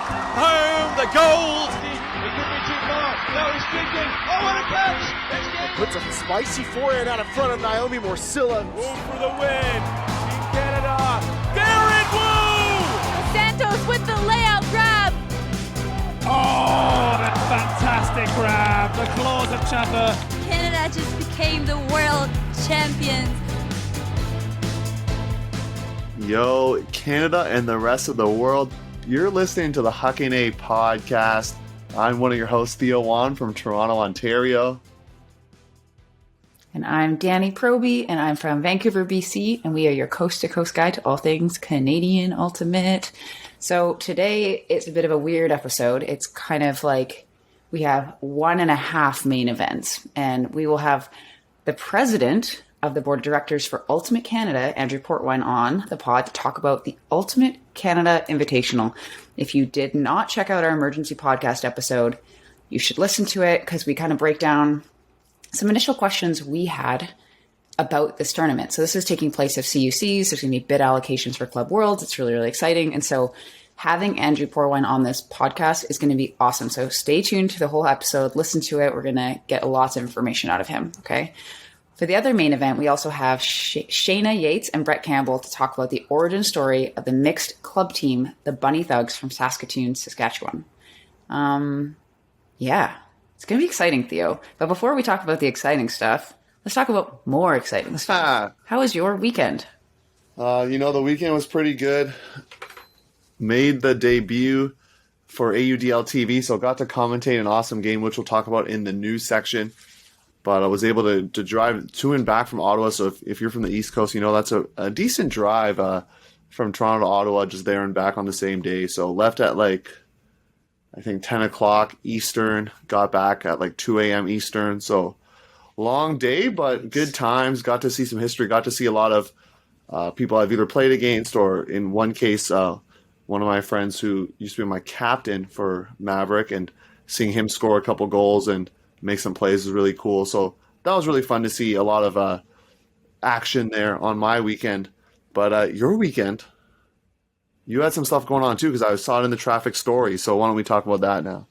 Home the gold. He could be too far. No, he's kicking. Oh, what a catch! Puts a spicy forehand out in front of Naomi Morcilla. Move for the win. Team Canada. Garrett Woo! Santos with the layout grab. Oh, that fantastic grab. The claws of Chaffer. Canada just became the world champions. Yo, Canada and the rest of the world. You're listening to the Huckin podcast. I'm one of your hosts, Theo Wan from Toronto, Ontario. And I'm Danie Proby, and I'm from Vancouver, BC, and we are your coast-to-coast guide to all things Canadian Ultimate. So today, it's a bit of a weird episode. It's kind of like we have 1.5 main events, and we will have the president of the board of directors for Ultimate Canada, Andrew Portwine, on the pod to talk about the Ultimate Canada Invitational. If you did not check out our emergency podcast episode, you should listen to it because we kind of break down some initial questions we had about this tournament. So this is taking place of CUCs. There's going to be bid allocations for Club Worlds. It's really, really exciting. And so having Andrew Portwine on this podcast is going to be awesome. So stay tuned to the whole episode. Listen to it. We're going to get lots of information out of him. Okay. For the other main event, we also have Shana Yates and Brett Campbell to talk about the origin story of the mixed club team, the Bunny Thugs from Saskatoon, Saskatchewan. Yeah, it's going to be exciting, Theo. But before we talk about the exciting stuff, let's talk about more exciting stuff. How was your weekend? The weekend was pretty good. Made the debut for AUDL TV, so got to commentate an awesome game, which we'll talk about in the news section. But I was able to drive to and back from Ottawa. So if you're from the East Coast, that's a decent drive from Toronto to Ottawa, just there and back on the same day. So left at I think 10 o'clock Eastern, got back at 2 a.m. Eastern. So long day, but good times. Got to see some history. Got to see a lot of people I've either played against or in one case, one of my friends who used to be my captain for Maverick, and seeing him score a couple goals and make some plays is really cool. So that was really fun to see a lot of action there on my weekend. But your weekend, you had some stuff going on too, because I saw it in the traffic story. So why don't we talk about that now?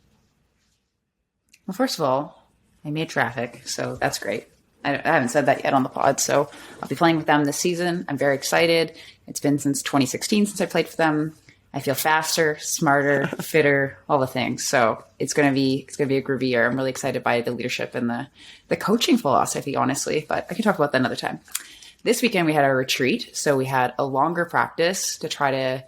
Well, first of all, I made traffic, so that's great. I haven't said that yet on the pod, so I'll be playing with them this season. I'm very excited. It's been since 2016 since I played for them. I feel faster, smarter, fitter, all the things. So it's gonna be a groovy year. I'm really excited by the leadership and the coaching philosophy, honestly. But I can talk about that another time. This weekend we had our retreat, so we had a longer practice to try to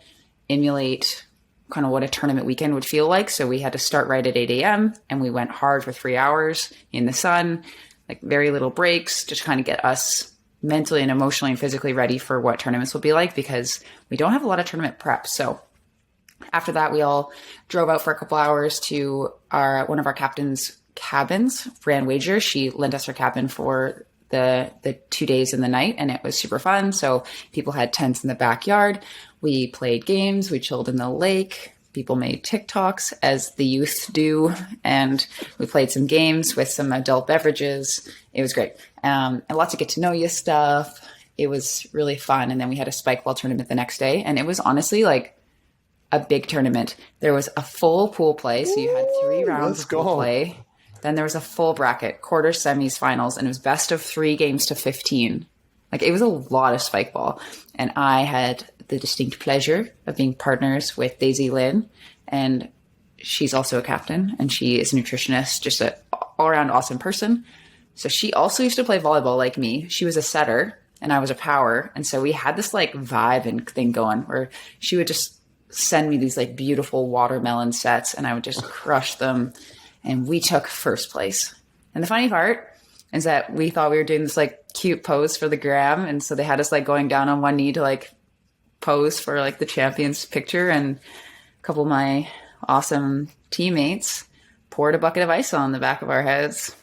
emulate kind of what a tournament weekend would feel like. So we had to start right at 8 a.m. and we went hard for 3 hours in the sun, very little breaks, to kind of get us mentally and emotionally and physically ready for what tournaments will be like, because we don't have a lot of tournament prep. So after that, we all drove out for a couple hours to one of our captain's cabins, Fran Wager. She lent us her cabin for the 2 days and the night, and it was super fun. So people had tents in the backyard. We played games. We chilled in the lake. People made TikToks, as the youth do, and we played some games with some adult beverages. It was great. And lots of get to know you stuff. It was really fun. And then we had a spike ball tournament the next day, and it was honestly a big tournament. There was a full pool play, so you had 3 rounds of pool play. Then there was a full bracket, quarters, semis, finals, and it was best of 3 games to 15. It was a lot of spike ball. And I had the distinct pleasure of being partners with Daisy Lynn, and she's also a captain, and she is a nutritionist, just an all-around awesome person. So she also used to play volleyball like me. She was a setter, and I was a power. And so we had this vibe and thing going where she would just send me these beautiful watermelon sets, and I would just crush them. And we took first place. And the funny part is that we thought we were doing this cute pose for the gram. And so they had us going down on one knee to pose for the champions picture. And a couple of my awesome teammates poured a bucket of ice on the back of our heads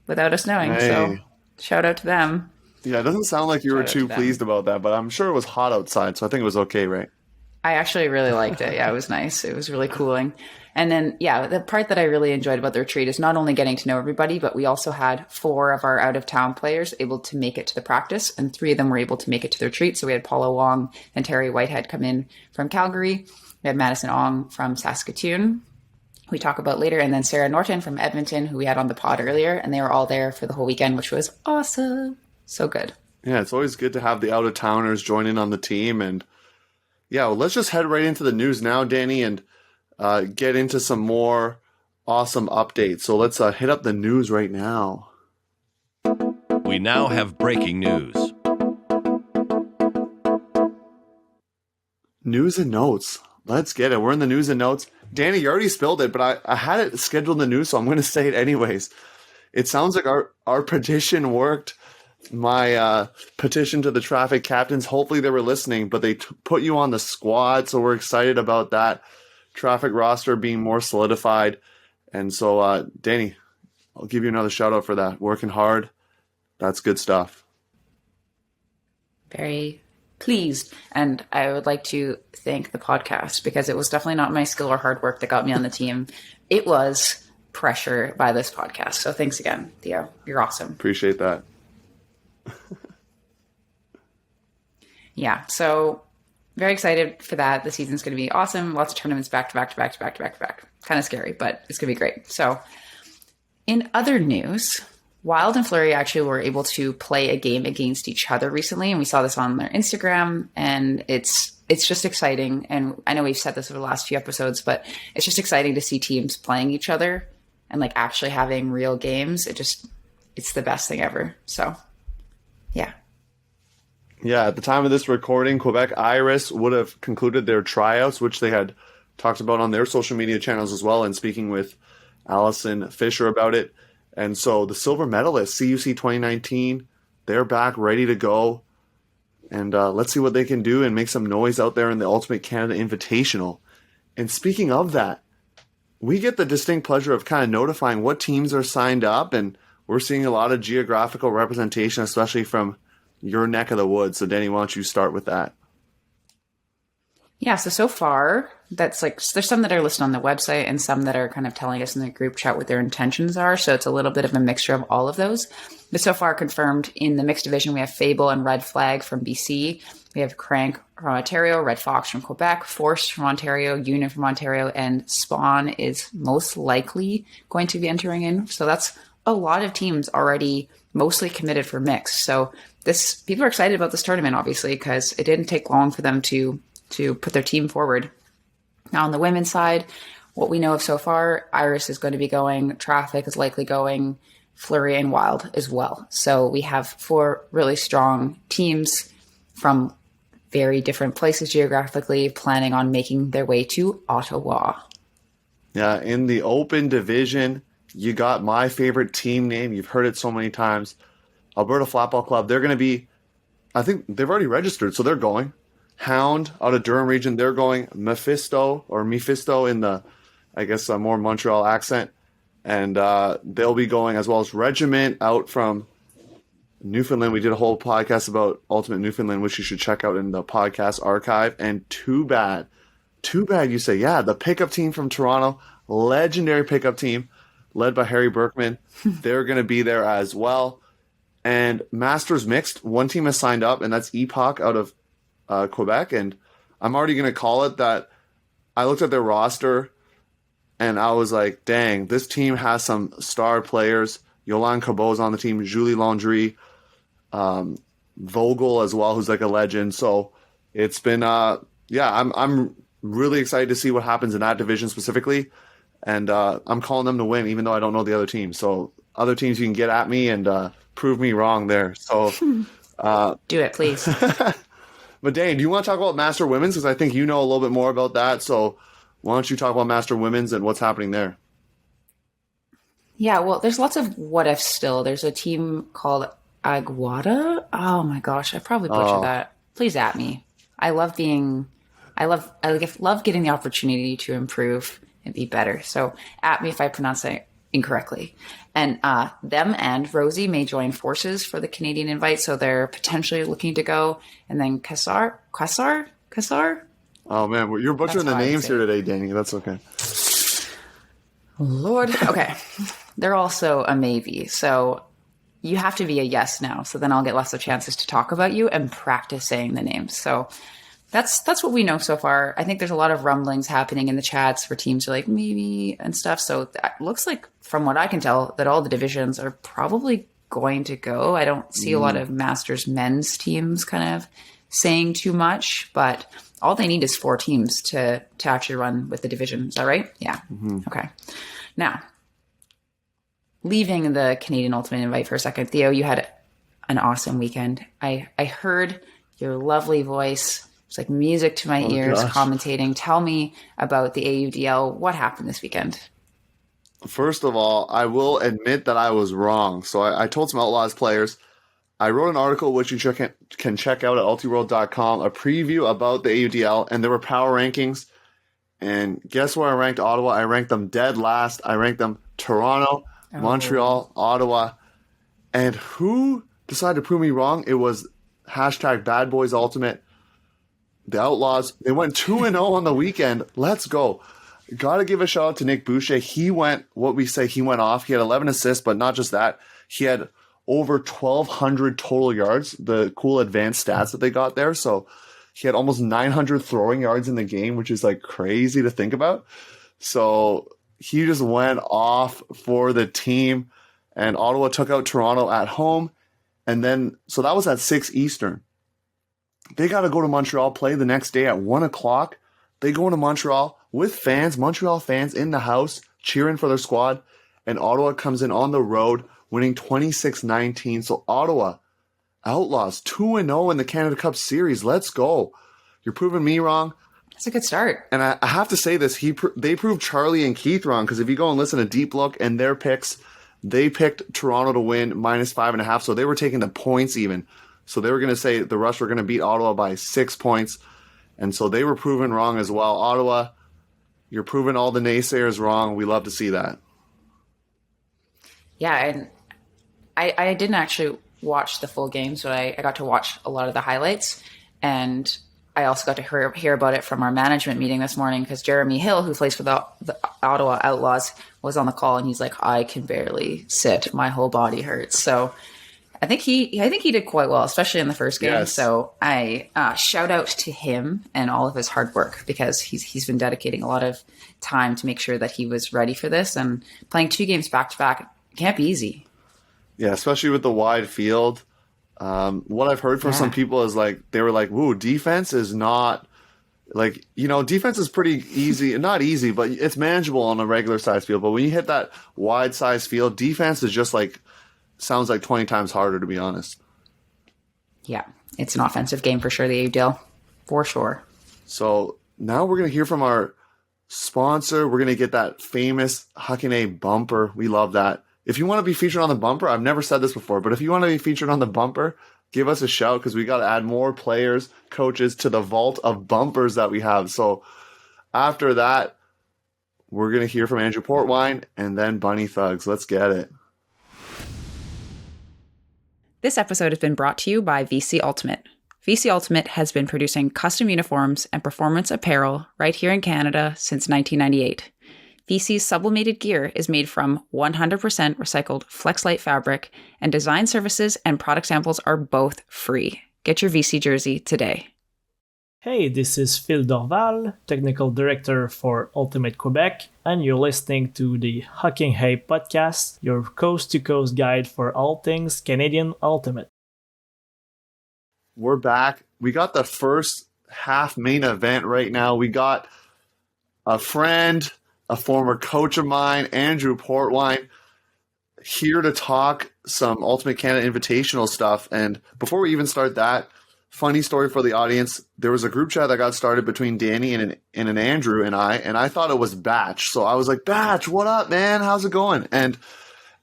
without us knowing. Hey. So shout out to them. Yeah, it doesn't sound like you were too pleased about that, but I'm sure it was hot outside, so I think it was okay, right? I actually really liked it. Yeah, it was nice. It was really cooling. And then, yeah, the part that I really enjoyed about the retreat is not only getting to know everybody, but we also had 4 of our out-of-town players able to make it to the practice, and 3 of them were able to make it to the retreat. So we had Paula Wong and Terry Whitehead come in from Calgary. We had Madison Ong from Saskatoon, we talk about later, and then Sarah Norton from Edmonton, who we had on the pod earlier, and they were all there for the whole weekend, which was awesome. So good. Yeah, it's always good to have the out-of-towners join in on the team. And yeah, well, let's just head right into the news now, Danie, and get into some more awesome updates. So let's hit up the news right now. We now have breaking news. News and notes. Let's get it. We're in the news and notes. Danie, you already spilled it, but I had it scheduled in the news, so I'm going to say it anyways. It sounds like our petition worked. My petition to the traffic captains, hopefully they were listening, but they put you on the squad, so we're excited about that traffic roster being more solidified. And so, Danie, I'll give you another shout out for that. Working hard. That's good stuff. Very pleased. And I would like to thank the podcast, because it was definitely not my skill or hard work that got me on the team. It was pressure by this podcast. So thanks again, Theo. You're awesome. Appreciate that. Yeah. So very excited for that. The season's going to be awesome. Lots of tournaments back to back to back to back to back to back. Kind of scary, but it's going to be great. So in other news, Wild and Fleury actually were able to play a game against each other recently, and we saw this on their Instagram, and it's just exciting. And I know we've said this over the last few episodes, but it's just exciting to see teams playing each other and like actually having real games. It's the best thing ever. So yeah. Yeah, at the time of this recording, Quebec Iris would have concluded their tryouts, which they had talked about on their social media channels as well, and speaking with Allison Fisher about it. And so the silver medalists, CUC 2019, they're back, ready to go. And let's see what they can do and make some noise out there in the Ultimate Canada Invitational. And speaking of that, we get the distinct pleasure of kind of notifying what teams are signed up, and we're seeing a lot of geographical representation, especially from your neck of the woods. So, Danie, why don't you start with that? Yeah, so far, that's like, there's some that are listed on the website and some that are kind of telling us in the group chat what their intentions are. So it's a little bit of a mixture of all of those. But so far confirmed in the mixed division, we have Fable and Red Flag from BC. We have Crank from Ontario, Red Fox from Quebec, Force from Ontario, Union from Ontario, and Spawn is most likely going to be entering in. So that's a lot of teams already mostly committed for mixed. So people are excited about this tournament, obviously, because it didn't take long for them to put their team forward. Now on the women's side, what we know of so far, Iris is going to be going, Traffic is likely going, Fleury and Wild as well. So we have 4 really strong teams from very different places geographically planning on making their way to Ottawa. Yeah, in the open division, you got my favorite team name. You've heard it so many times. Alberta Flatball Club. They're going to be, I think they've already registered, so they're going. Hound out of Durham region, they're going. Mephisto in the, I guess, a more Montreal accent. And they'll be going, as well as Regiment out from Newfoundland. We did a whole podcast about Ultimate Newfoundland, which you should check out in the podcast archive. And Too Bad, you say. Yeah, the pickup team from Toronto, legendary pickup team led by Harry Berkman. They're going to be there as well. And Masters Mixed, one team has signed up, and that's Epoch out of Quebec. And I'm already going to call it that. I looked at their roster, and I was like, dang, this team has some star players. Yolande Cabot's on the team, Julie Landry, Vogel as well, who's like a legend. So it's been, I'm really excited to see what happens in that division specifically. And I'm calling them to win, even though I don't know the other teams. So other teams, you can get at me and prove me wrong there. So do it, please. But Dane, do you want to talk about Master Women's? Because I think you know a little bit more about that. So why don't you talk about Master Women's and what's happening there? Yeah, well, there's lots of what ifs still. There's a team called Aguada. Oh my gosh, I probably butchered that. Please at me. I love getting the opportunity to improve and be better. So at me if I pronounce it incorrectly. And them and Rosie may join forces for the Canadian Invite, so they're potentially looking to go. And then Kassar, Oh man, you're butchering the names here today, Danie. That's okay. Lord. Okay. They're also a maybe. So you have to be a yes now. So then I'll get lots of chances to talk about you and practice saying the names. So that's what we know so far. I think there's a lot of rumblings happening in the chats where teams are like maybe and stuff. So that looks like, from what I can tell, that all the divisions are probably going to go. I don't see a lot of Masters men's teams kind of saying too much, but all they need is 4 teams to actually run with the division. Is that right? Yeah. Mm-hmm. Okay. Now, leaving the Canadian Ultimate Invite for a second, Theo, you had an awesome weekend. I heard your lovely voice. It's like music to my ears, commentating. Tell me about the AUDL. What happened this weekend? First of all, I will admit that I was wrong. So I told some Outlaws players. I wrote an article which you can check out at ultiworld.com, a preview about the AUDL, and there were power rankings. And guess where I ranked Ottawa? I ranked them dead last. I ranked them Toronto, Montreal, Ottawa. And who decided to prove me wrong? It was #BadBoysUltimate. The Outlaws. They went 2-0 on the weekend. Let's go. Got to give a shout out to Nick Boucher. He went off. He had 11 assists, but not just that. He had over 1,200 total yards, the cool advanced stats that they got there. So he had almost 900 throwing yards in the game, which is like crazy to think about. So he just went off for the team, and Ottawa took out Toronto at home. And then, so that was at 6 Eastern. They got to go to Montreal, play the next day at 1 o'clock. They go into Montreal with fans, Montreal fans in the house, cheering for their squad. And Ottawa comes in on the road, winning 26-19. So Ottawa Outlaws 2-0 in the Canada Cup Series. Let's go. You're proving me wrong. That's a good start. And I have to say this. They proved Charlie and Keith wrong, because if you go and listen to Deep Look and their picks, they picked Toronto to win -5.5. So they were taking the points even. So they were going to say the Rush were going to beat Ottawa by 6 points. And so they were proven wrong as well. Ottawa, you're proving all the naysayers wrong. We love to see that. Yeah, and I didn't actually watch the full games, but I got to watch a lot of the highlights. And I also got to hear about it from our management meeting this morning, because Jeremy Hill, who plays for the Ottawa Outlaws, was on the call, and he's like, I can barely sit. My whole body hurts. So I think he did quite well, especially in the first game. Yes. So I shout out to him and all of his hard work, because he's been dedicating a lot of time to make sure that he was ready for this, and playing 2 games back to back can't be easy. Yeah, especially with the wide field. What I've heard from some people is like, they were like, "Woo, defense is not like, defense is pretty easy, not easy, but it's manageable on a regular size field. But when you hit that wide size field, defense is just like, sounds like 20 times harder, to be honest." Yeah, it's an offensive game for sure, the AUDL, for sure. So now we're going to hear from our sponsor. We're going to get that famous Huckin bumper. We love that. If you want to be featured on the bumper, I've never said this before, but if you want to be featured on the bumper, give us a shout, because we got to add more players, coaches to the vault of bumpers that we have. So after that, we're going to hear from Andrew Portwine and then Bunny Thugs. Let's get it. This episode has been brought to you by VC Ultimate. VC Ultimate has been producing custom uniforms and performance apparel right here in Canada since 1998. VC's sublimated gear is made from 100% recycled FlexLight fabric, and design services and product samples are both free. Get your VC jersey today. Hey, this is Phil Dorval, Technical Director for Ultimate Quebec, and you're listening to the Huckin podcast, your coast-to-coast guide for all things Canadian Ultimate. We're back. We got the first half main event right now. We got a friend, a former coach of mine, Andrew Portwine, here to talk some Ultimate Canada Invitational stuff. And before we even start that, funny story for the audience, there was a group chat that got started between Danie and an Andrew and I thought it was Batch. So I was like, Batch, what up, man? How's it going? And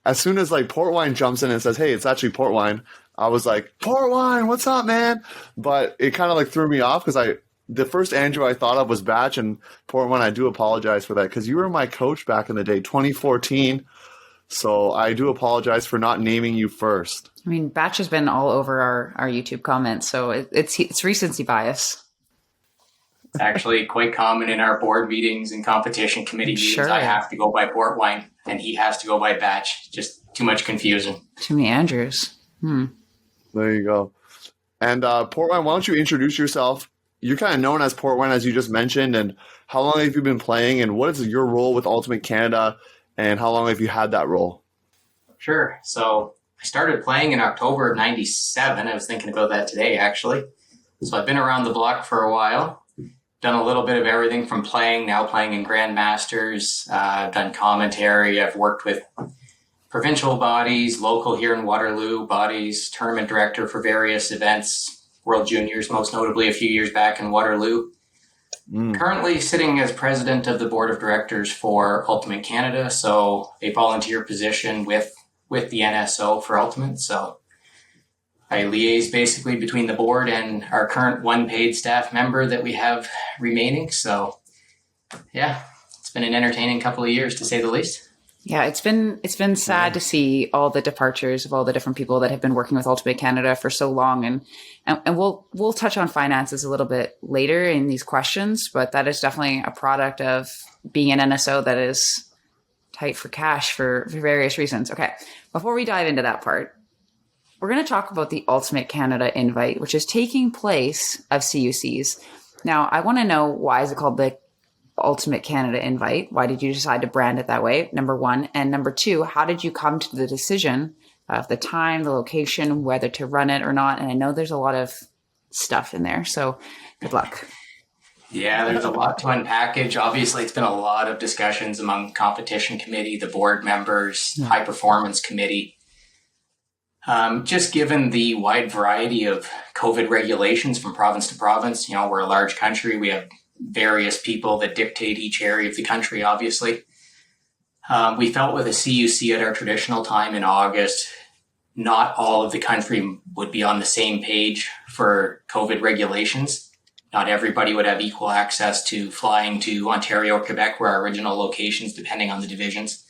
as soon as like Portwine jumps in and says, hey, it's actually Portwine, I was like, Portwine, what's up, man? But it kind of like threw me off, because the first Andrew I thought of was Batch, and Portwine, I do apologize for that, because you were my coach back in the day, 2014. So I do apologize for not naming you first. I mean, Batch has been all over our YouTube comments, so it's recency bias. It's actually quite common in our board meetings and competition committee meetings. Sure. I have to go by Portwine and he has to go by batch. Just too much confusion. Too many Andrews. There you go. And Portwine, why don't you introduce yourself? You're kind of known as Portwine, as you just mentioned, and how long have you been playing, and what is your role with Ultimate Canada, and how long have you had that role? Sure. So I started playing in October of 97. I was thinking about that today, actually. So I've been around the block for a while, done a little bit of everything from playing, now playing in Grandmasters. I've done commentary. I've worked with provincial bodies, local here in Waterloo bodies, tournament director for various events, World Juniors, most notably a few years back in Waterloo. Currently sitting as president of the board of directors for Ultimate Canada, so a volunteer position with the NSO for Ultimate. So I liaise basically between the board and our current one paid staff member that we have remaining. So yeah, it's been an entertaining couple of years to say the least. Yeah, it's been sad to see all the departures of all the different people that have been working with Ultimate Canada for so long, and we'll touch on finances a little bit later in these questions, but that is definitely a product of being an NSO that is tight for cash for various reasons. Okay, before we dive into that part, we're going to talk about the Ultimate Canada Invite, which is taking place of CUCs. Now, I want to know, why is it called the Ultimate Canada Invite? Why did you decide to brand it that way? Number one. And number two, how did you come to the decision of the time, the location, whether to run it or not? And I know there's a lot of stuff in there, so good luck. Yeah, there's a lot to unpackage. Obviously, it's been a lot of discussions among competition committee, the board members, high performance committee. Just given the wide variety of COVID regulations from province to province, we're a large country. We have various people that dictate each area of the country, obviously. We felt with a CUC at our traditional time in August, not all of the country would be on the same page for COVID regulations. Not everybody would have equal access to flying to Ontario or Quebec, where our original locations, depending on the divisions.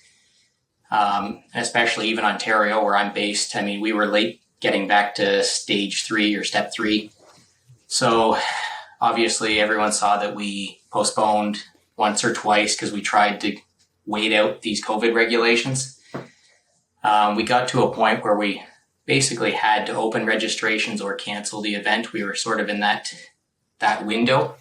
Especially even Ontario, where I'm based. I mean, we were late getting back to stage 3 or step 3. So obviously, everyone saw that we postponed once or twice because we tried to wait out these COVID regulations. We got to a point where we basically had to open registrations or cancel the event. We were sort of in that window.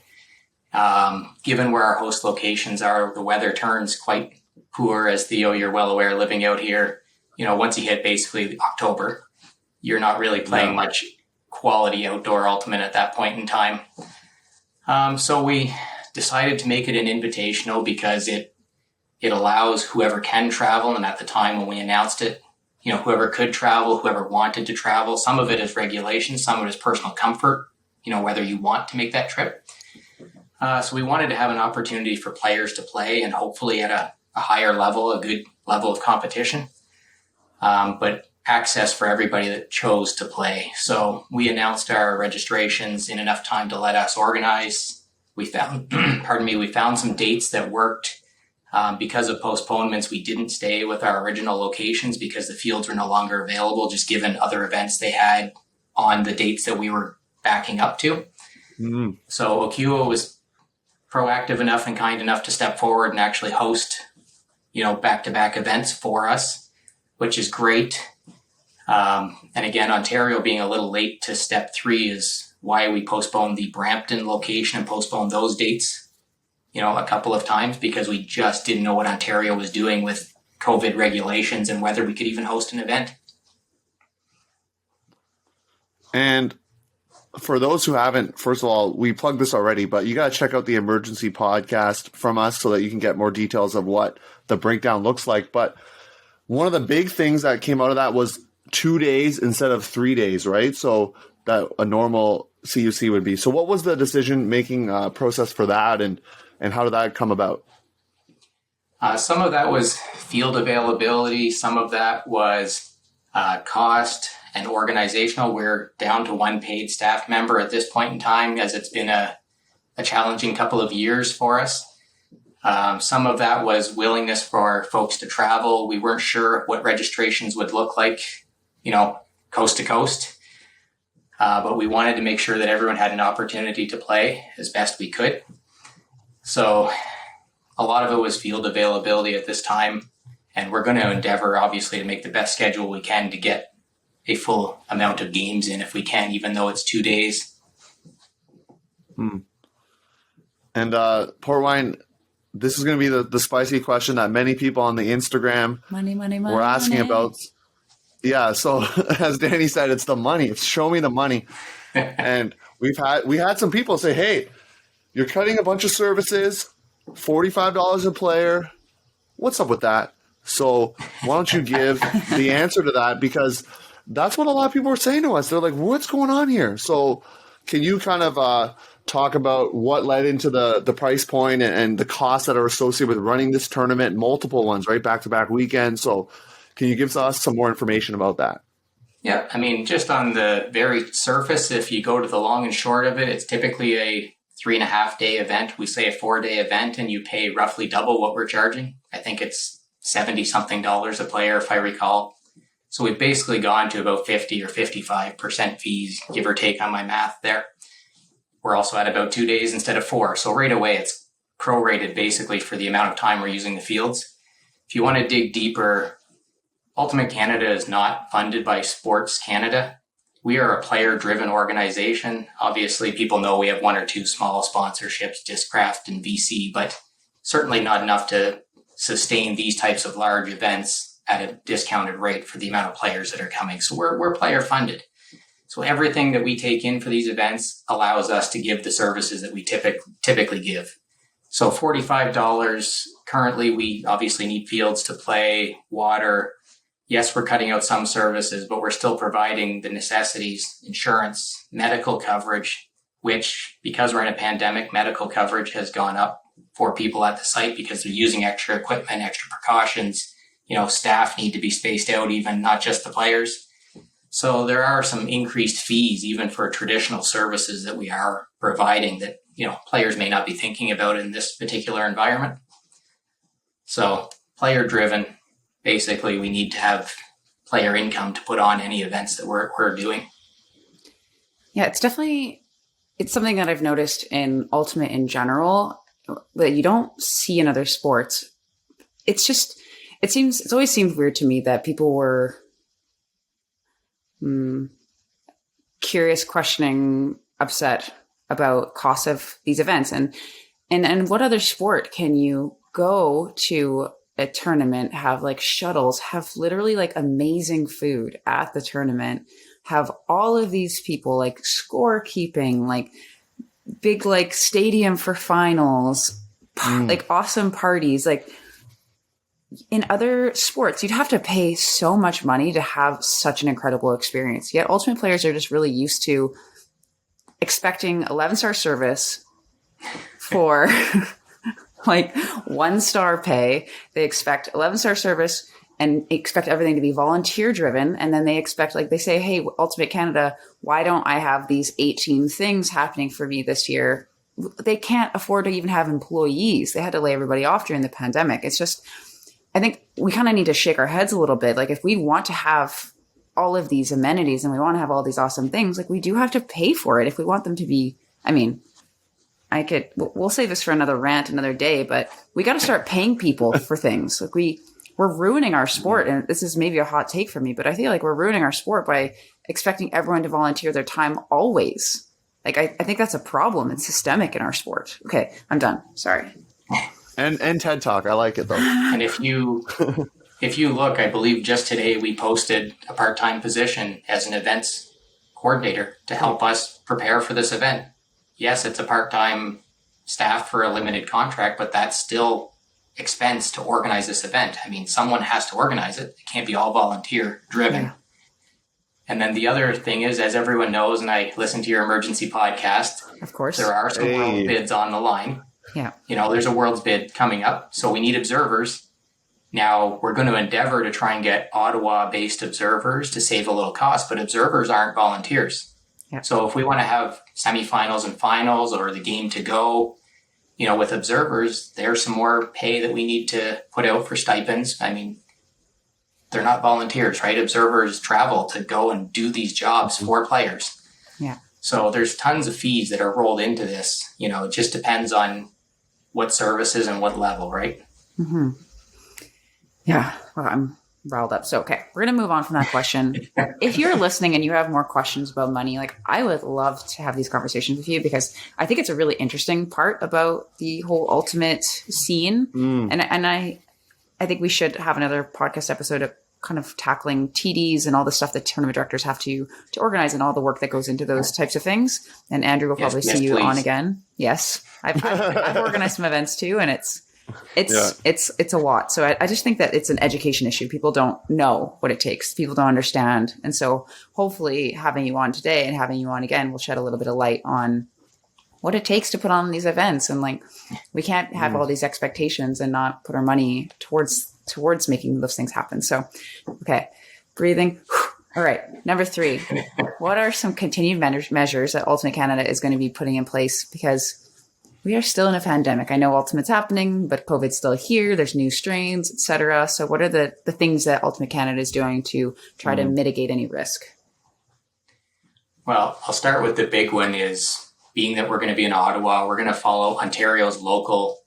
Given where our host locations are, the weather turns quite poor, as Theo, you're well aware, living out here. Once you hit basically October, you're not really playing much quality outdoor Ultimate at that point in time. So we decided to make it an invitational because it allows whoever can travel. And at the time when we announced it, whoever could travel, whoever wanted to travel. Some of it is regulation, some of it is personal comfort, whether you want to make that trip. So we wanted to have an opportunity for players to play, and hopefully at a higher level, a good level of competition, but access for everybody that chose to play. So we announced our registrations in enough time to let us organize. We found, we found some dates that worked. Because of postponements, we didn't stay with our original locations because the fields were no longer available, just given other events they had on the dates that we were backing up to. So Okiwa was proactive enough and kind enough to step forward and actually host, back-to-back events for us, which is great. And again, Ontario being a little late to step 3 is why we postponed the Brampton location and postponed those dates, a couple of times, because we just didn't know what Ontario was doing with COVID regulations and whether we could even host an event. And for those who haven't, first of all, we plugged this already, but you got to check out the emergency podcast from us so that you can get more details of what the breakdown looks like. But one of the big things that came out of that was 2 days instead of 3 days, right? So that a normal CUC would be. So what was the decision-making process for that, and how did that come about? Some of that was field availability. Some of that was cost and organizational. We're down to one paid staff member at this point in time, as it's been a challenging couple of years for us. Some of that was willingness for folks to travel. We weren't sure what registrations would look like, coast to coast. But we wanted to make sure that everyone had an opportunity to play as best we could. So a lot of it was field availability at this time. And we're going to endeavor, obviously, to make the best schedule we can to get a full amount of games in if we can, even though it's 2 days. And Portwine, this is going to be the spicy question that many people on the Instagram were asking about. Yeah, so as Danie said, it's the money. It's show me the money. And we had some people say, hey, you're cutting a bunch of services, $45 a player. What's up with that? So why don't you give the answer to that? Because that's what a lot of people were saying to us. They're like, what's going on here? So can you kind of talk about what led into the price point and the costs that are associated with running this tournament, multiple ones, right? Back-to-back weekends. So can you give us some more information about that? Yeah, I mean, just on the very surface, if you go to the long and short of it, it's typically a 3.5-day event. We say a 4-day event, and you pay roughly double what we're charging. I think it's $70-something a player, if I recall. So we've basically gone to about 50 or 55% fees, give or take on my math there. We're also at about 2 days instead of 4. So right away, it's prorated basically for the amount of time we're using the fields. If you want to dig deeper, Ultimate Canada is not funded by Sports Canada. We are a player-driven organization. Obviously, people know we have 1 or 2 small sponsorships, Discraft and VC, but certainly not enough to sustain these types of large events at a discounted rate for the amount of players that are coming. So we're player funded. So everything that we take in for these events allows us to give the services that we typically give. So $45, currently we obviously need fields to play, water. Yes, we're cutting out some services, but we're still providing the necessities, insurance, medical coverage, which because we're in a pandemic, medical coverage has gone up for people at the site because they're using extra equipment, extra precautions. Staff need to be spaced out, even not just the players. So there are some increased fees, even for traditional services that we are providing that, players may not be thinking about in this particular environment. So player driven, basically we need to have player income to put on any events that we're doing. Yeah, it's something that I've noticed in Ultimate in general that you don't see in other sports. It's always seemed weird to me that people were curious, questioning, upset about costs of these events. And what other sport can you go to a tournament, have like shuttles, have literally like amazing food at the tournament, have all of these people like scorekeeping, like big like stadium for finals, like awesome parties. Like in other sports, you'd have to pay so much money to have such an incredible experience. Yet Ultimate players are just really used to expecting 11-star service for like 1-star pay. They expect 11-star service and expect everything to be volunteer driven. And then they expect, like they say, hey, Ultimate Canada, why don't I have these 18 things happening for me this year? They can't afford to even have employees. They had to lay everybody off during the pandemic. It's just, I think we kind of need to shake our heads a little bit. Like if we want to have all of these amenities and we want to have all these awesome things, like we do have to pay for it if we want them to be, we'll save this for another rant another day, but we got to start paying people for things. Like we're ruining our sport. And this is maybe a hot take for me, but I feel like we're ruining our sport by expecting everyone to volunteer their time always. Like, I think that's a problem. It's systemic in our sport. Okay, I'm done. Sorry. And TED Talk. I like it though. And if you look, I believe just today we posted a part-time position as an events coordinator to help us prepare for this event. Yes, it's a part-time staff for a limited contract, but that's still expense to organize this event. Someone has to organize it. It can't be all volunteer driven. Yeah. And then the other thing is, as everyone knows, and I listen to your emergency podcast, of course, there are some world bids on the line. Yeah. There's a world's bid coming up. So we need observers. Now we're going to endeavor to try and get Ottawa-based observers to save a little cost, but observers aren't volunteers. Yeah. So if we want to have semifinals and finals or the game to go, with observers, there's some more pay that we need to put out for stipends. They're not volunteers, right? Observers travel to go and do these jobs for players. Yeah. So there's tons of fees that are rolled into this. It just depends on what services and what level, right? Mm-hmm. Yeah, well, I'm riled up. So, okay, we're going to move on from that question. If you're listening and you have more questions about money, like I would love to have these conversations with you, because I think it's a really interesting part about the whole ultimate scene. And I think we should have another podcast episode of kind of tackling TDs and all the stuff that tournament directors have to organize and all the work that goes into those types of things. And Andrew will probably see you on again. Yes. I've organized some events too, and it's a lot. So I just think that it's an education issue. People don't know what it takes. People don't understand. And so hopefully having you on today and having you on again will shed a little bit of light on what it takes to put on these events. And like, we can't have all these expectations and not put our money towards making those things happen. So, okay, breathing. All right. Number 3, what are some continued measures that Ultimate Canada is going to be putting in place? Because we are still in a pandemic. I know Ultimate's happening, but COVID's still here. There's new strains, etc. So what are the things that Ultimate Canada is doing to try to mitigate any risk? Well, I'll start with the big one is, being that we're going to be in Ottawa, we're going to follow Ontario's local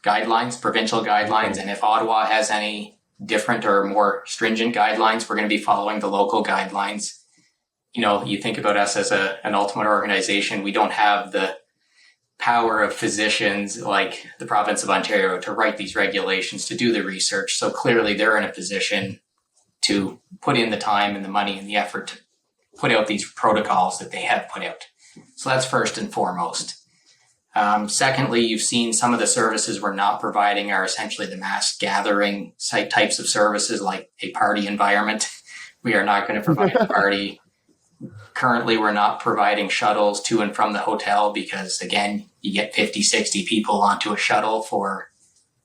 guidelines, provincial guidelines. And if Ottawa has any different or more stringent guidelines, we're going to be following the local guidelines. You know, you think about us as an ultimate organization, we don't have the power of physicians like the province of Ontario to write these regulations, to do the research. So clearly they're in a position to put in the time and the money and the effort to put out these protocols that they have put out. So that's first and foremost. Secondly, you've seen some of the services we're not providing are essentially the mass gathering site types of services, like a party environment. We are not going to provide a party. Currently, we're not providing shuttles to and from the hotel because, again, you get 50, 60 people onto a shuttle for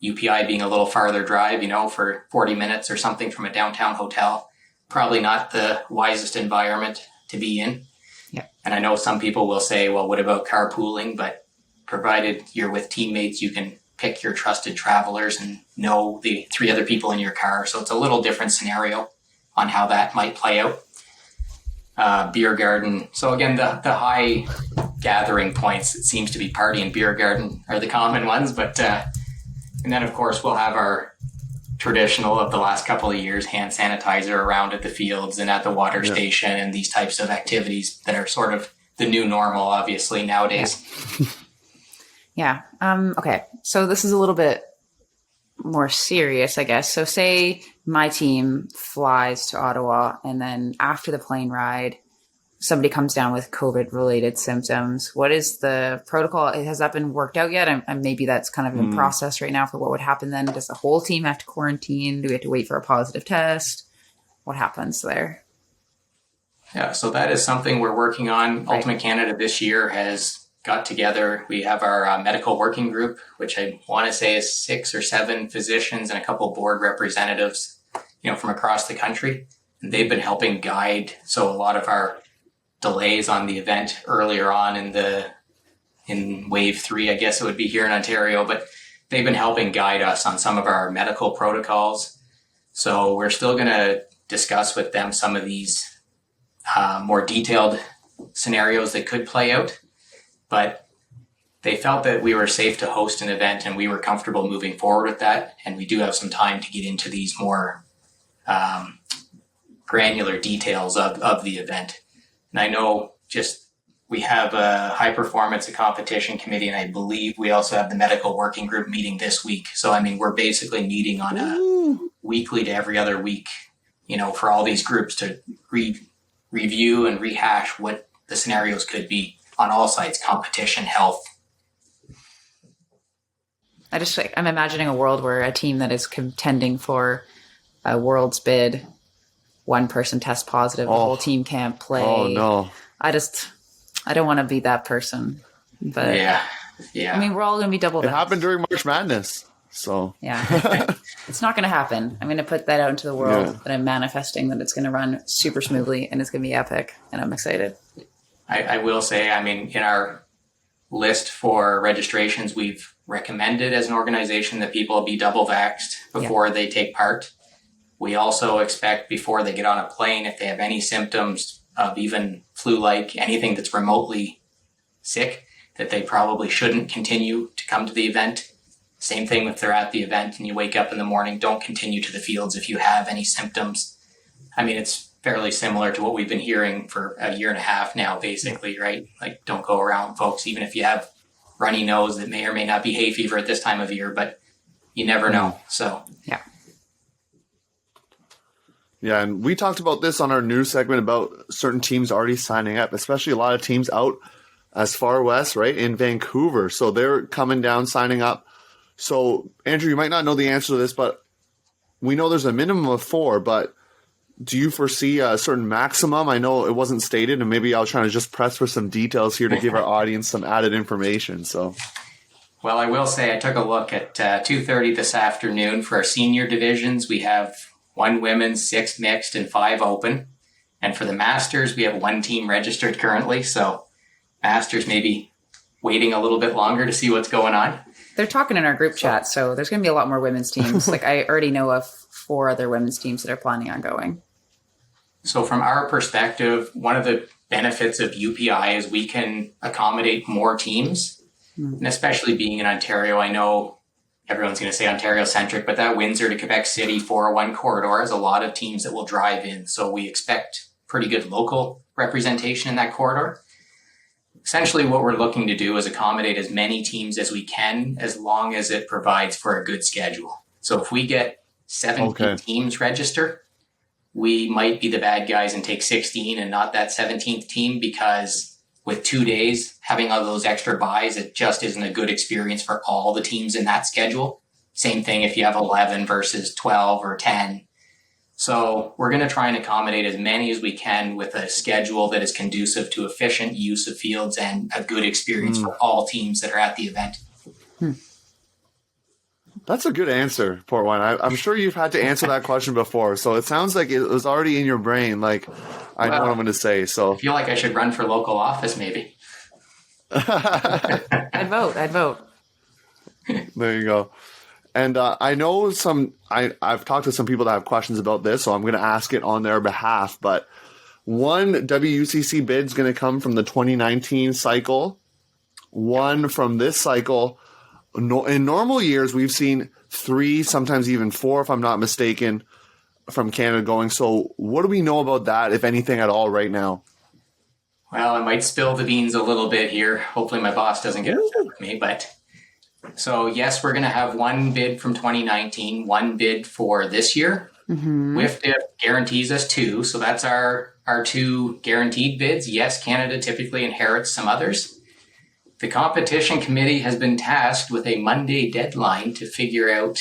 UPI being a little farther drive, for 40 minutes or something from a downtown hotel. Probably not the wisest environment to be in. Yeah. And I know some people will say, well, what about carpooling? But provided you're with teammates, you can pick your trusted travelers and know the 3 other people in your car. So it's a little different scenario on how that might play out. Beer garden. So again, the high gathering points, it seems to be party and beer garden are the common ones. But and then, of course, we'll have our traditional of the last couple of years, hand sanitizer around at the fields and at the water station and these types of activities that are sort of the new normal, obviously, nowadays. Yeah. Okay. So this is a little bit more serious, I guess. So say my team flies to Ottawa and then after the plane ride, somebody comes down with COVID related symptoms. What is the protocol? Has that been worked out yet? And maybe that's kind of in process right now for what would happen then. Does the whole team have to quarantine? Do we have to wait for a positive test? What happens there? Yeah, so that is something we're working on. Right. Ultimate Canada this year has got together. We have our medical working group, which I want to say is 6 or 7 physicians and a couple board representatives, from across the country. And they've been helping guide. So a lot of our delays on the event earlier on in wave 3, I guess it would be here in Ontario, but they've been helping guide us on some of our medical protocols. So we're still going to discuss with them some of these more detailed scenarios that could play out. But they felt that we were safe to host an event and we were comfortable moving forward with that. And we do have some time to get into these more granular details of the event. And I know we have a high performance and competition committee, and I believe we also have the medical working group meeting this week. So, we're basically meeting on a weekly to every other week, for all these groups to review and rehash what the scenarios could be on all sides, competition, health. I'm imagining a world where a team that is contending for a world's bid, one person tests positive, the whole team can't play. Oh no. I don't want to be that person. But yeah. We're all going to be double. It happened during March Madness. So yeah, it's not going to happen. I'm going to put that out into the world that I'm manifesting that it's going to run super smoothly and it's going to be epic. And I'm excited. I will say, in our list for registrations, we've recommended as an organization that people be double vaxxed before they take part. We also expect before they get on a plane, if they have any symptoms of even flu-like, anything that's remotely sick, that they probably shouldn't continue to come to the event. Same thing if they're at the event and you wake up in the morning, don't continue to the fields if you have any symptoms. I mean, it's fairly similar to what we've been hearing for a year and a half now, basically, right? Like, don't go around, folks, even if you have runny nose that may or may not be hay fever at this time of year, but you never know. So, yeah. Yeah, and we talked about this on our news segment about certain teams already signing up, especially a lot of teams out as far west, right, in Vancouver. So they're coming down, signing up. So, Andrew, you might not know the answer to this, but we know there's a minimum of 4, but do you foresee a certain maximum? I know it wasn't stated, and maybe I'll try to just press for some details here to give our audience some added information. So, well, I will say I took a look at 2:30 this afternoon for our senior divisions. We have 1 women's, 6 mixed, and 5 open. And for the Masters, we have 1 team registered currently. So Masters may be waiting a little bit longer to see what's going on. They're talking in our group chat, so there's going to be a lot more women's teams. Like, I already know of 4 other women's teams that are planning on going. So from our perspective, one of the benefits of UPI is we can accommodate more teams. And especially being in Ontario, I know everyone's going to say Ontario-centric, but that Windsor to Quebec City 401 corridor has a lot of teams that will drive in. So we expect pretty good local representation in that corridor. Essentially, what we're looking to do is accommodate as many teams as we can, as long as it provides for a good schedule. So if we get 17 teams register, we might be the bad guys and take 16 and not that 17th team, because with 2 days, having all those extra buys, it just isn't a good experience for all the teams in that schedule. Same thing if you have 11 versus 12 or 10. So we're going to try and accommodate as many as we can with a schedule that is conducive to efficient use of fields and a good experience for all teams that are at the event. That's a good answer, Portwine. I'm sure you've had to answer that question before, so it sounds like it was already in your brain. Like, I know what I'm going to say. So I feel like I should run for local office, maybe. I'd vote. There you go. And I know I've talked to some people that have questions about this, so I'm going to ask it on their behalf. But one WCC bid is going to come from the 2019 cycle, one from this cycle. In normal years, we've seen 3, sometimes even 4, if I'm not mistaken, from Canada going. So what do we know about that, if anything at all, right now? Well, I might spill the beans a little bit here. Hopefully my boss doesn't get upset with me. But so, yes, we're going to have 1 bid from 2019, 1 bid for this year. WIFDF guarantees us 2. So that's our 2 guaranteed bids. Yes, Canada typically inherits some others. The competition committee has been tasked with a Monday deadline to figure out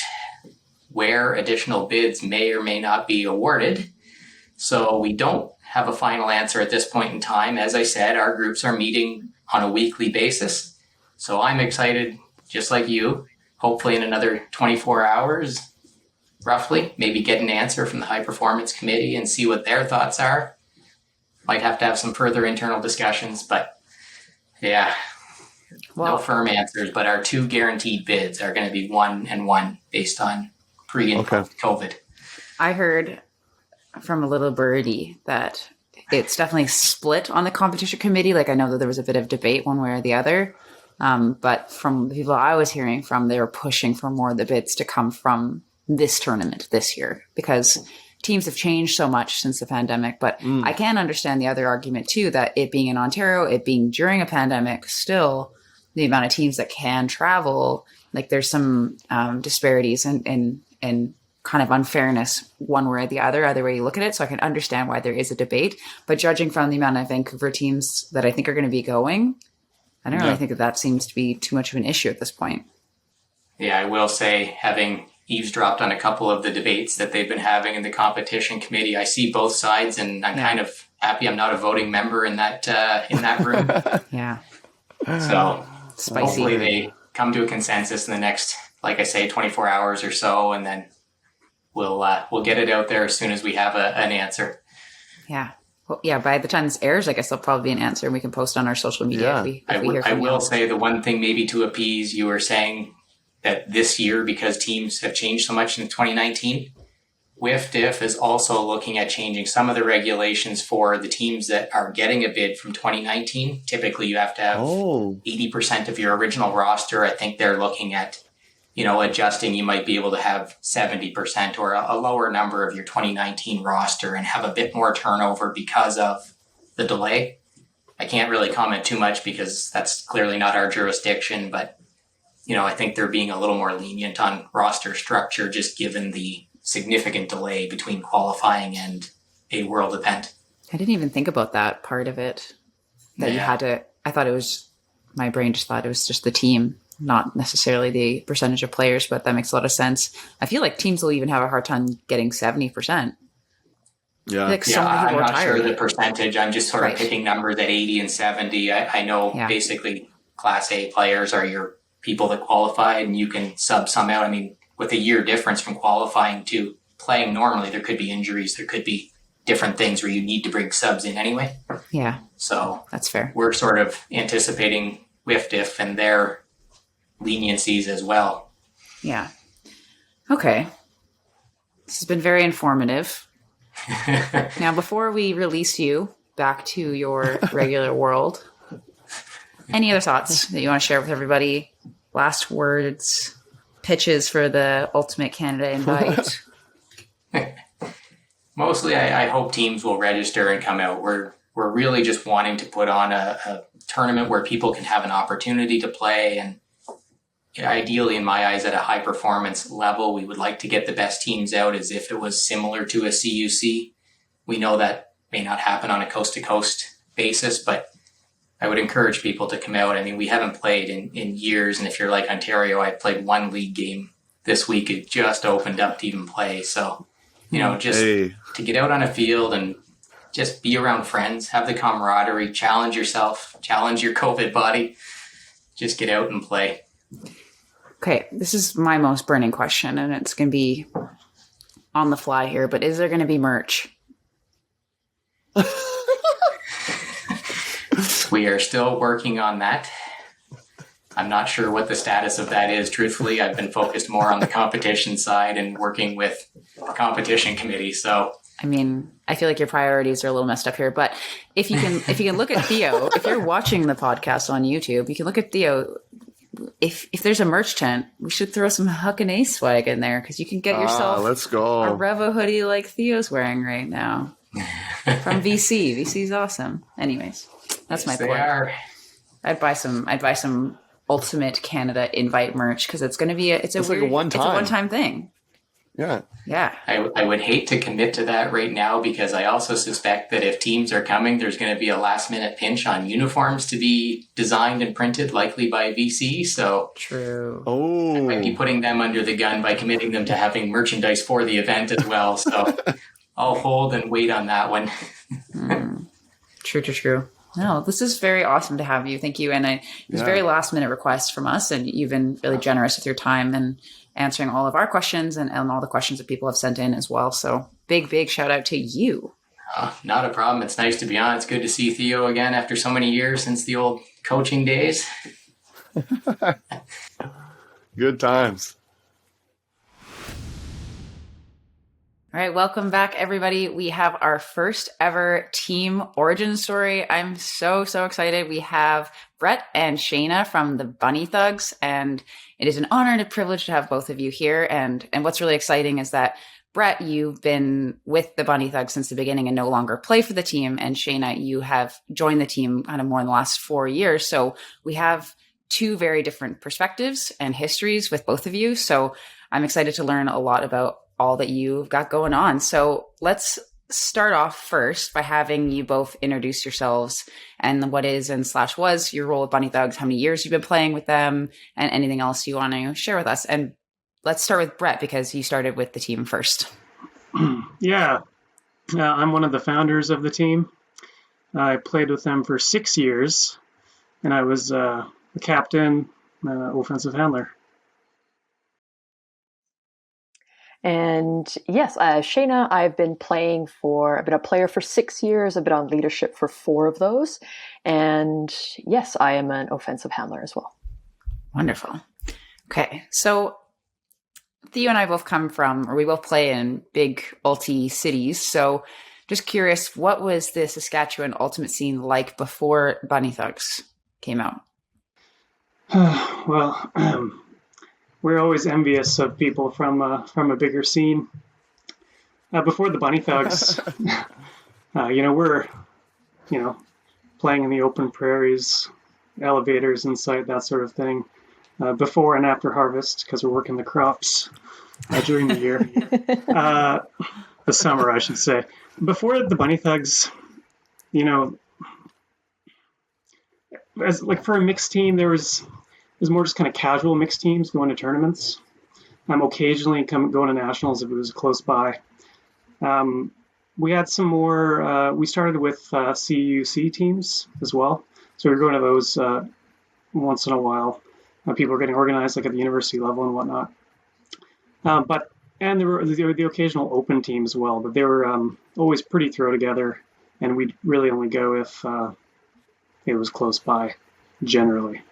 where additional bids may or may not be awarded. So we don't have a final answer at this point in time. As I said, our groups are meeting on a weekly basis. So I'm excited, just like you, hopefully in another 24 hours, roughly, maybe get an answer from the high performance committee and see what their thoughts are. Might have to have some further internal discussions, but yeah. No firm answers, but our 2 guaranteed bids are going to be 1 and 1 based on pre and post COVID. I heard from a little birdie that it's definitely split on the competition committee. Like, I know that there was a bit of debate one way or the other. But from the people I was hearing from, they were pushing for more of the bids to come from this tournament this year, because teams have changed so much since the pandemic. But I can understand the other argument too, that it being in Ontario, it being during a pandemic, still the amount of teams that can travel, like there's some disparities and kind of unfairness one way or the other way you look at it. So I can understand why there is a debate. But judging from the amount of Vancouver teams that I think are going to be going, I don't really think that seems to be too much of an issue at this point. Yeah, I will say, having eavesdropped on a couple of the debates that they've been having in the competition committee, I see both sides, and I'm kind of happy I'm not a voting member in that room. Yeah. So Spicy. Hopefully they come to a consensus in the next, like I say, 24 hours or so, and then we'll get it out there as soon as we have an answer. Yeah. Well, yeah, by the time this airs, I guess there'll probably be an answer, and we can post on our social media if we hear from you. I will say the one thing maybe to appease, you were saying that this year, because teams have changed so much in 2019, WIFDF is also looking at changing some of the regulations for the teams that are getting a bid from 2019. Typically, you have to have 80% of your original roster. I think they're looking at adjusting, you might be able to have 70% or a lower number of your 2019 roster and have a bit more turnover because of the delay. I can't really comment too much because that's clearly not our jurisdiction, but, I think they're being a little more lenient on roster structure just given the significant delay between qualifying and a world event. I didn't even think about that part of it. That you had to, I thought it was, my brain just thought it was just the team, not necessarily the percentage of players, but that makes a lot of sense. I feel like teams will even have a hard time getting 70%. Yeah. Like I'm not sure the percentage. I'm just sort of picking numbers at 80 and 70. I know basically Class A players are your people that qualified, and you can sub some out. I mean, with a year difference from qualifying to playing normally, there could be injuries. There could be different things where you need to bring subs in anyway. Yeah. So that's fair. We're sort of anticipating WIFDIF and their leniencies as well. Yeah. Okay. This has been very informative. Now, before we release you back to your regular world, any other thoughts that you want to share with everybody? Last words, pitches for the Ultimate Canada Invite? Mostly, I hope teams will register and come out. We're really just wanting to put on a tournament where people can have an opportunity to play, and ideally, in my eyes, at a high performance level. We would like to get the best teams out as if it was similar to a CUC. We know that may not happen on a coast to coast basis, but I would encourage people to come out. I mean, we haven't played in years, and if you're like Ontario, I played one league game this week. It just opened up to even play. So, to get out on a field and just be around friends, have the camaraderie, challenge yourself, challenge your COVID body, just get out and play. Okay, this is my most burning question, and it's going to be on the fly here, but is there going to be merch? We are still working on that. I'm not sure what the status of that is. Truthfully, I've been focused more on the competition side and working with the competition committee. So, I mean, I feel like your priorities are a little messed up here, but if you can look at Theo, if you're watching the podcast on YouTube, you can look at Theo. If there's a merch tent, we should throw some Huckin A swag in there because you can get yourself let's go. a Revo hoodie like Theo's wearing right now from VC. VC's awesome. Anyways, that's my point. I'd buy some Ultimate Canada Invite merch because it's going to be it's a one-time thing. Yeah. I would hate to commit to that right now because I also suspect that if teams are coming, there's going to be a last minute pinch on uniforms to be designed and printed, likely by VC. So true. I might be putting them under the gun by committing them to having merchandise for the event as well. So I'll hold and wait on that one. True. No, this is very awesome to have you. Thank you. And it was a very last minute request from us, and you've been really generous with your time and answering all of our questions and all the questions that people have sent in as well. So big shout out to you. Not a problem. It's nice to be on. It's good to see Theo again after so many years since the old coaching days. Good times. All right, welcome back, everybody. We have our first ever team origin story. I'm so excited. We have Brett and Shana from the Bunny Thugs, and it is an honor and a privilege to have both of you here. And what's really exciting is that, Brett, you've been with the Bunny Thugs since the beginning and no longer play for the team. And Shana, you have joined the team kind of more in the last 4 years. So we have two very different perspectives and histories with both of you. So I'm excited to learn a lot about all that you've got going on. So let's start off first by having you both introduce yourselves and what is and / was your role with Bunny Thugs, how many years you've been playing with them, and anything else you want to share with us. And let's start with Brett because you started with the team first. Yeah, I'm one of the founders of the team. I played with them for 6 years, and I was the captain, offensive handler. And yes, Shana, I've been a player for 6 years. I've been on leadership for 4 of those. And yes, I am an offensive handler as well. Wonderful. Okay. So Theo and I we both play in big ulti cities. So just curious, what was the Saskatchewan ultimate scene like before Bunny Thugs came out? Well, we're always envious of people from a bigger scene. Before the Bunny Thugs, we're playing in the open prairies, elevators in sight, that sort of thing. Before and after harvest, because we're working the crops during the year, the summer, I should say. Before the Bunny Thugs, as like for a mixed team, it was more just kind of casual mixed teams going to tournaments. Occasionally going to nationals if it was close by. We had some more. We started with CUC teams as well, so we were going to those once in a while. People were getting organized like at the university level and whatnot. And there were the occasional open team as well, but they were always pretty throw together, and we'd really only go if it was close by, generally.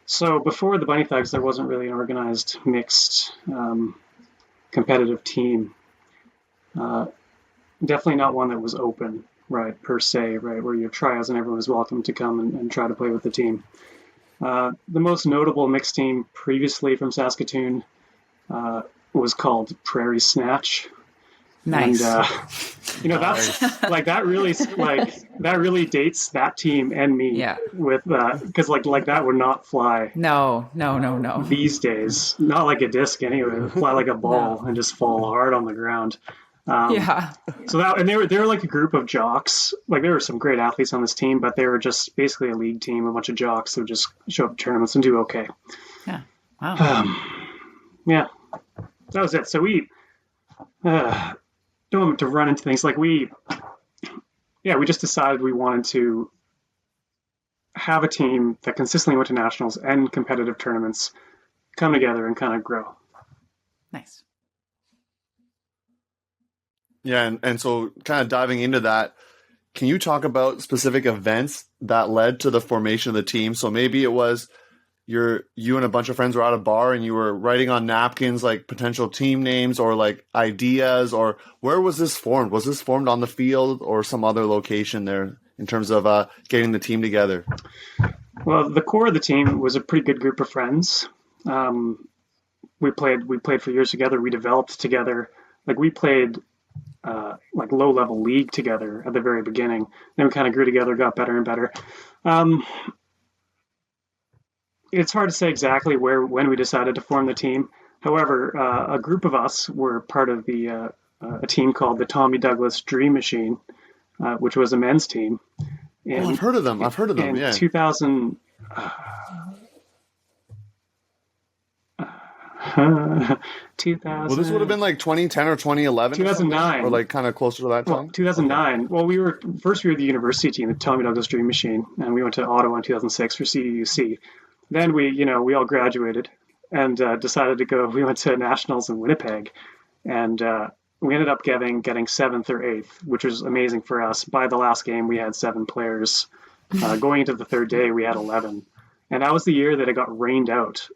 So before the Bunny Thugs, there wasn't really an organized, mixed, competitive team. Definitely not one that was open, right, per se, right, where you have tryouts and everyone was welcome to come and try to play with the team. The most notable mixed team previously from Saskatoon was called Prairie Snatch. Nice. And that's like that really dates that team and me. Yeah. With because like that would not fly. No. These days, not like a disc anyway. It would fly like a ball and just fall hard on the ground. Yeah. So they were like a group of jocks. Like there were some great athletes on this team, but they were just basically a league team, a bunch of jocks who would just show up to tournaments and do okay. Yeah. Wow. Yeah. That was it. So we don't want to run into things like we just decided we wanted to have a team that consistently went to nationals and competitive tournaments come together and kind of grow. Nice. Yeah, and so kind of diving into that, can you talk about specific events that led to the formation of the team? So maybe it was you and a bunch of friends were at a bar and you were writing on napkins like potential team names or like ideas, or where was this formed? Was this formed on the field or some other location there in terms of getting the team together? Well, the core of the team was a pretty good group of friends. We played for years together. We developed together. Like we played like low-level league together at the very beginning. Then we kind of grew together, got better and better. It's hard to say exactly when we decided to form the team. However, a group of us were part of a team called the Tommy Douglas Dream Machine, which was a men's team. I've heard of them. In 2000. 2000. Well, this would have been like 2010 or 2011. 2009. Or like kind of closer to that time? Well, 2009. Okay. Well, we were the university team, the Tommy Douglas Dream Machine, and we went to Ottawa in 2006 for CUC. Then we all graduated and decided to go. We went to nationals in Winnipeg, and we ended up getting 7th or 8th, which was amazing for us. By the last game, we had 7 players. Going into the third day, we had 11. And that was the year that it got rained out.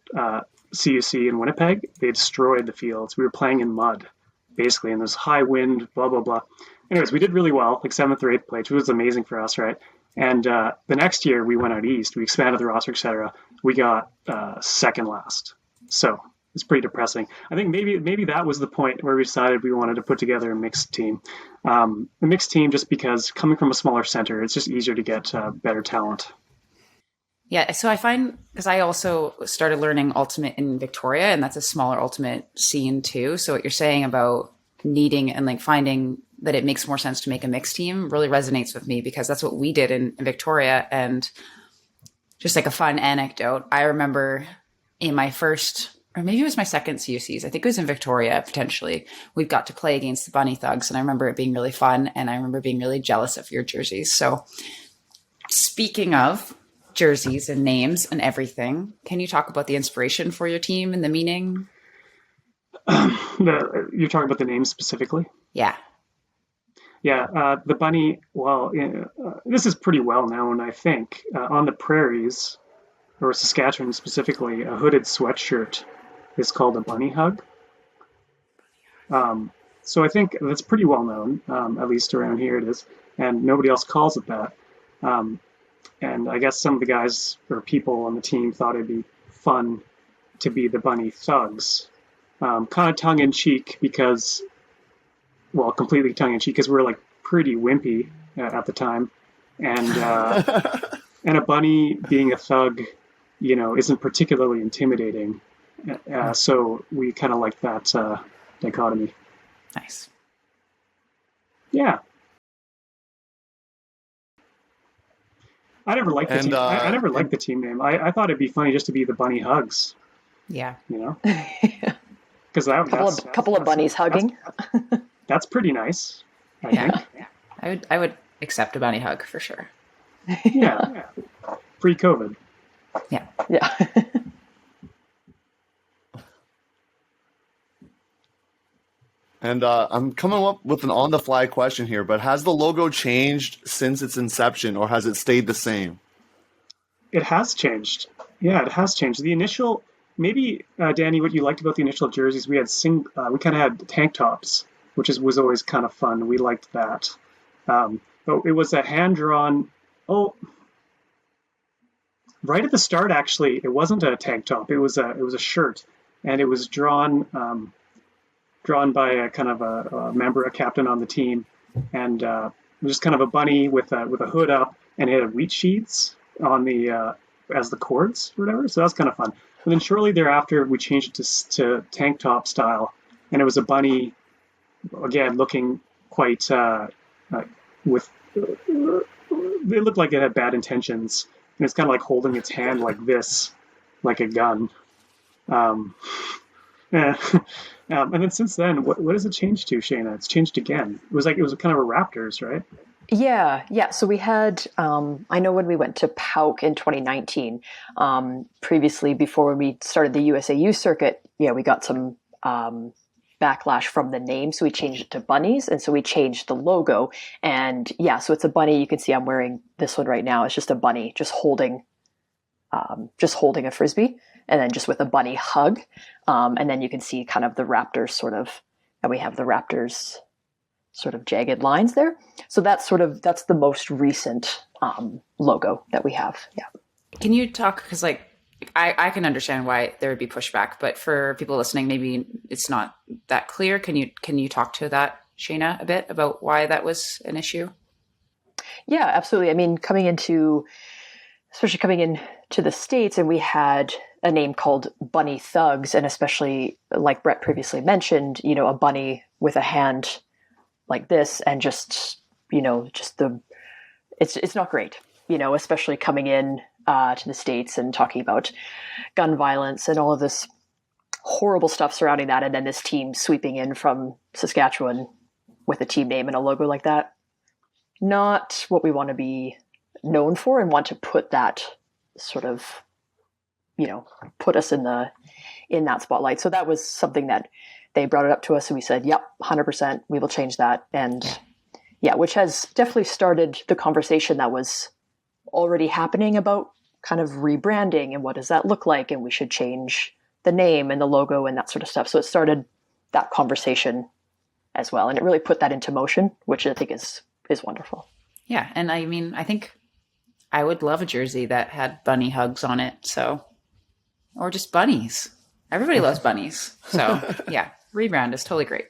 CUC in Winnipeg, they destroyed the fields. We were playing in mud, basically, and there's high wind, blah, blah, blah. Anyways, we did really well, like 7th or 8th place, which was amazing for us, right? And the next year, we went out east. We expanded the roster, etc. We got second last. So it's pretty depressing. I think maybe that was the point where we decided we wanted to put together a mixed team. A mixed team just because coming from a smaller center, it's just easier to get better talent. Yeah, so I find, because I also started learning Ultimate in Victoria, and that's a smaller Ultimate scene too. So what you're saying about needing and like finding that it makes more sense to make a mixed team really resonates with me, because that's what we did in Victoria. And just like a fun anecdote, I remember in my first, or maybe it was my second CUCs, I think it was in Victoria potentially, we got to play against the Bunny Thugs, and I remember it being really fun, and I remember being really jealous of your jerseys. So speaking of jerseys and names and everything, can you talk about the inspiration for your team and the meaning? You're talking about the names specifically? Yeah. Yeah, the bunny, well, this is pretty well known, I think. On the prairies, or Saskatchewan specifically, a hooded sweatshirt is called a bunny hug. So I think that's pretty well known, at least around here it is, and nobody else calls it that. And I guess some of the guys or people on the team thought it'd be fun to be the Bunny Thugs, kind of tongue in cheek because, well, completely tongue in cheek because we were like pretty wimpy at the time, and and a bunny being a thug, isn't particularly intimidating. So we kind of like that dichotomy. Nice. Yeah. I never liked the team. I never liked the team name. I thought it'd be funny just to be the Bunny Hugs. Yeah. Because couple of bunnies hugging. That's pretty nice. I think. Yeah. I would accept a bunny hug for sure. Yeah. Pre-COVID. Yeah. Yeah. And I'm coming up with an on-the-fly question here, but has the logo changed since its inception, or has it stayed the same? It has changed. Yeah, it has changed. The initial, maybe Danie, what you liked about the initial jerseys, we kind of had tank tops, which was always kind of fun. We liked that. But it was a hand-drawn. Oh, right at the start, actually, it wasn't a tank top. It was a shirt, and it was drawn by a kind of a member, a captain on the team, and it was just kind of a bunny with a hood up, and it had wheat sheets on the as the cords or whatever. So that was kind of fun. And then shortly thereafter, we changed it to tank top style, and it was a bunny, again looking quite with. It looked like it had bad intentions, and it's kind of like holding its hand like this, like a gun. Yeah. And then since then, what has it changed to, Shana? It's changed again. It was kind of a Raptors, right? Yeah. So we had, I know when we went to PAUK in 2019, previously before we started the USAU circuit, we got some backlash from the name, so we changed it to bunnies, and so we changed the logo. And so it's a bunny. You can see I'm wearing this one right now. It's just a bunny, just holding a frisbee, and then just with a bunny hug. And then you can see kind of the Raptors and we have the Raptors sort of jagged lines there. So that's the most recent logo that we have. Yeah. Can you talk, because I can understand why there would be pushback, but for people listening, maybe it's not that clear. Can you talk to that, Shana, a bit about why that was an issue? Yeah, absolutely. I mean, especially coming into the States, and we had a name called Bunny Thugs, and especially like Brett previously mentioned, a bunny with a hand like this, and it's not great, especially coming in to the States and talking about gun violence and all of this horrible stuff surrounding that, and then this team sweeping in from Saskatchewan with a team name and a logo like that. Not what we want to be known for, and want to put that sort of, put us in that spotlight. So that was something that they brought it up to us, and we said, yep, 100%, we will change that. And which has definitely started the conversation that was already happening about kind of rebranding and what does that look like, and we should change the name and the logo and that sort of stuff. So it started that conversation as well, and it really put that into motion, which I think is wonderful. Yeah, and I mean, I think I would love a jersey that had bunny hugs on it, or just bunnies. Everybody loves bunnies. So yeah, rebrand is totally great.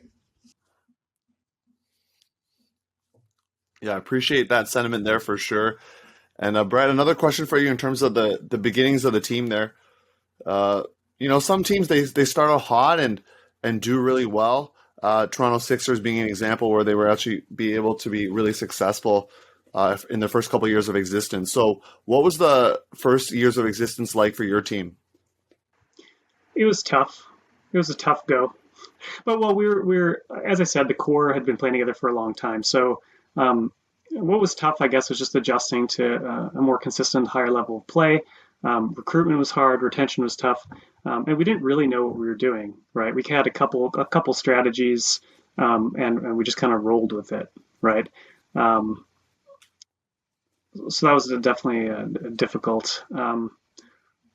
Yeah, I appreciate that sentiment there for sure. And Brad, another question for you in terms of the beginnings of the team there. Some teams they start out hot and do really well. Toronto Sixers being an example where they were actually be able to be really successful in the first couple of years of existence. So what was the first years of existence like for your team? It was tough. It was a tough go. But we're as I said, the core had been playing together for a long time. So what was tough, I guess, was just adjusting to a more consistent, higher level of play. Recruitment was hard, retention was tough, and we didn't really know what we were doing. Right, we had a couple strategies, and we just kind of rolled with it. Right, so that was definitely difficult.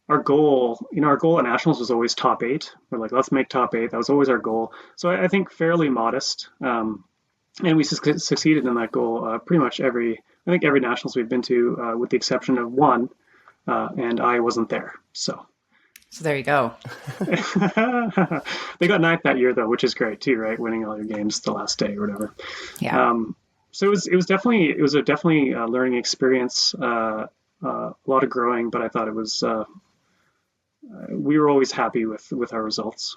Our goal at Nationals was always top 8. We're like, let's make top 8. That was always our goal. So I think fairly modest. And we succeeded in that goal pretty much every Nationals we've been to, with the exception of one, and I wasn't there. So So there you go. They got ninth that year though, which is great too, right? Winning all your games the last day or whatever. Yeah. So it was definitely a learning experience, a lot of growing, but I thought it was we were always happy with our results.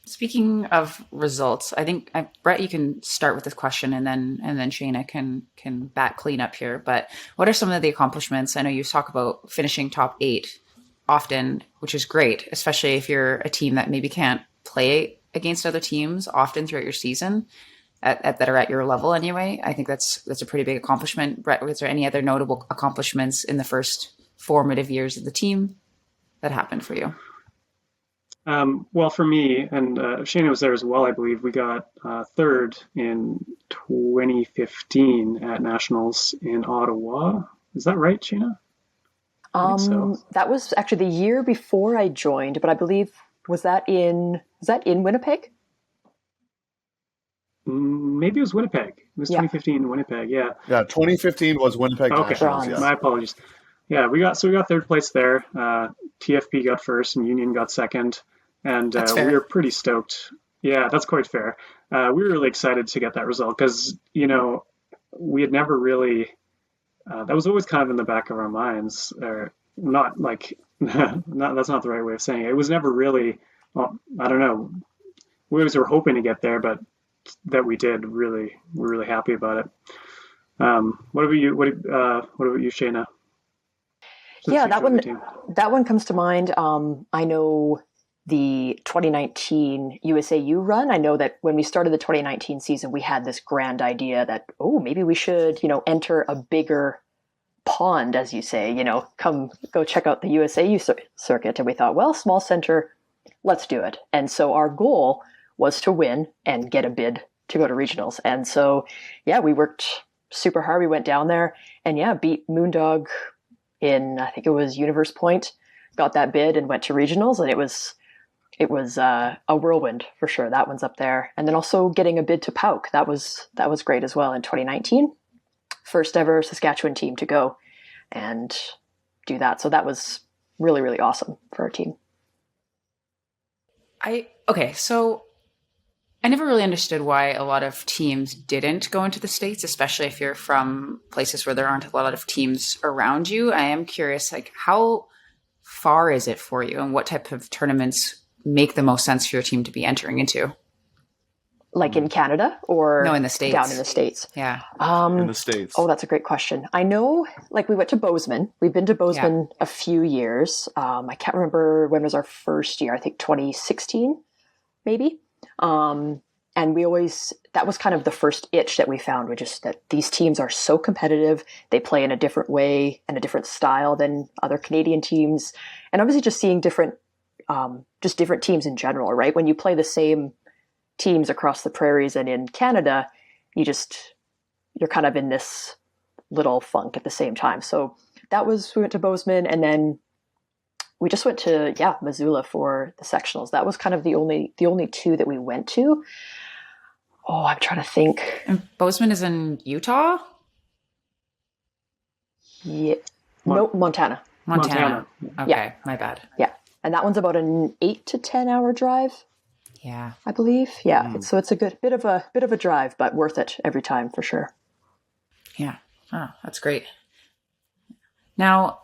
Speaking of results, I think Brett, you can start with this question, and then Shana can back clean up here. But what are some of the accomplishments? I know you talk about finishing top 8 often, which is great, especially if you're a team that maybe can't play against other teams often throughout your season that are at your level anyway. I think that's a pretty big accomplishment. Brett, was there any other notable accomplishments in the first formative years of the team that happened for you? Well, for me, and Shana was there as well, I believe, we got third in 2015 at Nationals in Ottawa. Is that right, Shana? So. That was actually the year before I joined, but I believe, was that in Winnipeg? Maybe it was Winnipeg. It was 2015 in Winnipeg, yeah. Yeah, 2015 was Winnipeg Nationals, yes. My apologies. Yeah, we got third place there. TFP got first and Union got second. And we were pretty stoked. Yeah, that's quite fair. We were really excited to get that result because, we had never really, that was always kind of in the back of our minds, or not like, that's not the right way of saying it. It was never really, well, I don't know. We always were hoping to get there, but that we did, we're really happy about it. What about you? What about you, Shana? Yeah, that one comes to mind. I know the 2019 USAU run. I know that when we started the 2019 season, we had this grand idea that, maybe we should, enter a bigger pond, as you say, go check out the USAU circuit. And we thought, well, small center, let's do it. And so our goal was to win and get a bid to go to regionals. And so, yeah, we worked super hard. We went down there and beat Moondog in, I think it was Universe Point, got that bid and went to regionals, and it was a whirlwind for sure. That one's up there. And then also getting a bid to PAUC. That was great as well in 2019. First ever Saskatchewan team to go and do that. So that was really, really awesome for our team. So I never really understood why a lot of teams didn't go into the States, especially if you're from places where there aren't a lot of teams around you. I am curious, how far is it for you and what type of tournaments make the most sense for your team to be entering into? Like in Canada or no, in the States? Down in the States. Yeah. In the States. Oh, that's a great question. I know, we went to Bozeman. We've been to Bozeman a few years. I can't remember when was our first year. I think 2016, maybe. And that was kind of the first itch that we found, which is that these teams are so competitive. They play in a different way and a different style than other Canadian teams. And obviously just seeing different teams in general, right? When you play the same teams across the prairies and in Canada, you're kind of in this little funk at the same time. So we went to Bozeman, and then we just went to Missoula for the sectionals. That was kind of the only two that we went to. Oh, I'm trying to think. And Bozeman is in Utah? Yeah. No, Montana. Okay, yeah. My bad. Yeah. And that one's about an 8 to 10 hour drive. Yeah. I believe. Yeah. So it's a good bit of a drive, but worth it every time for sure. Yeah. Oh, that's great. Now,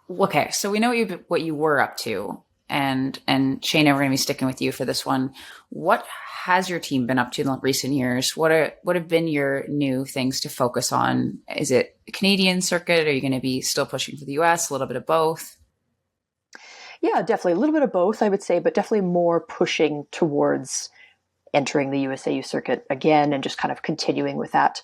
okay, so we know what you were up to, and Shana, we're going to be sticking with you for this one. What has your team been up to in recent years? What have been your new things to focus on? Is it the Canadian circuit? Are you going to be still pushing for the US? A little bit of both? Yeah, definitely. A little bit of both, I would say, but definitely more pushing towards entering the USAU circuit again and just kind of continuing with that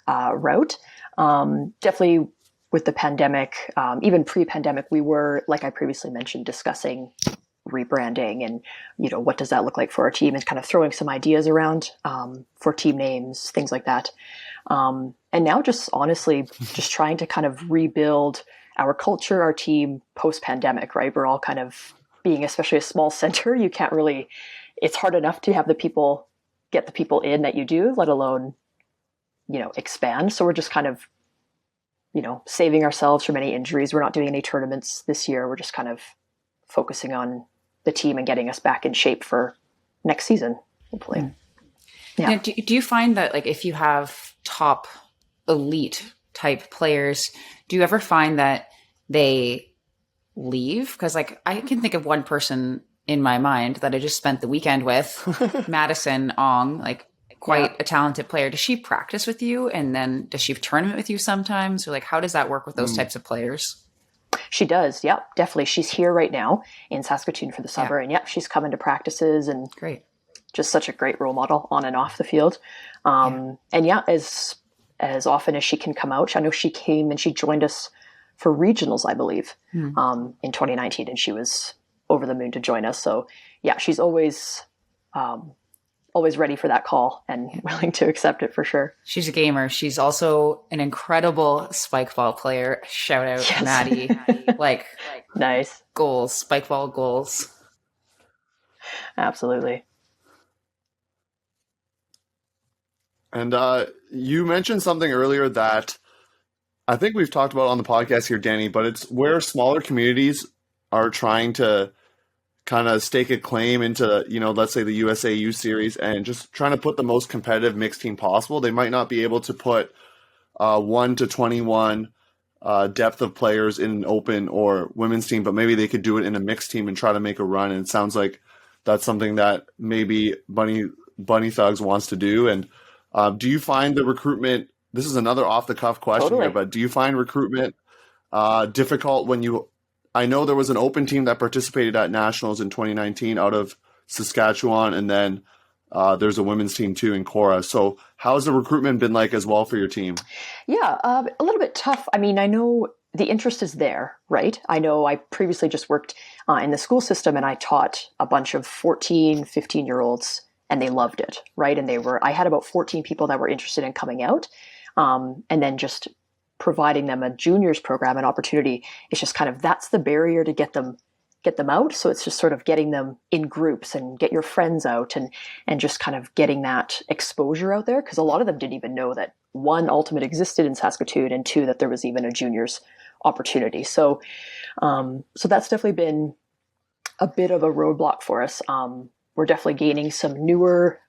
route. Definitely with the pandemic, even pre-pandemic, we were, like I previously mentioned, discussing rebranding and, what does that look like for our team, and kind of throwing some ideas around for team names, things like that. And now just honestly, just trying to kind of rebuild our culture, our team post-pandemic, right? We're all kind of being, especially a small center, you can't really, it's hard enough to have get the people in that you do, let alone, expand. So we're just kind of, saving ourselves from any injuries. We're not doing any tournaments this year. We're just kind of focusing on the team and getting us back in shape for next season, hopefully. Yeah. Now, do you find that, like, if you have top elite type players, do you ever find that they leave? Because, like, I can think of one person in my mind that I just spent the weekend with, Madison Ong, like, quite a talented player. Does she practice with you, and then does she tournament with you sometimes? Or, like, how does that work with those types of players? She does. Yeah, definitely. She's here right now in Saskatoon for the summer. And she's coming to practices, and great. Just such a great role model on and off the field. And as often as she can come out, I know she came and she joined us for regionals, I believe, in 2019, and she was over the moon to join us. So yeah, she's always ready for that call and willing to accept it for sure. She's a gamer. She's also an incredible spike ball player. Shout out Maddie. like nice goals, spike ball goals. Absolutely. And you mentioned something earlier that I think we've talked about on the podcast here, Danie, but it's where smaller communities are trying to kind of stake a claim into, let's say the USAU series and just trying to put the most competitive mixed team possible. They might not be able to put 1 to 21 depth of players in an open or women's team, but maybe they could do it in a mixed team and try to make a run. And it sounds like that's something that maybe Bunny Thugs wants to do. And do you find the recruitment, this is another off the cuff question here, but do you find recruitment difficult when I know there was an open team that participated at Nationals in 2019 out of Saskatchewan, and then there's a women's team too in Cora. So how's the recruitment been like as well for your team? Yeah, a little bit tough. I mean, I know the interest is there, right? I know I previously just worked in the school system, and I taught a bunch of 14, 15-year-olds, and they loved it, right? And I had about 14 people that were interested in coming out, and then just providing them a juniors program, an opportunity. It's just kind of, that's the barrier to get them out. So it's just sort of getting them in groups and get your friends out and just kind of getting that exposure out there. Cause a lot of them didn't even know that, one, Ultimate existed in Saskatoon, and two, that there was even a juniors opportunity. So that's definitely been a bit of a roadblock for us. We're definitely gaining some newer,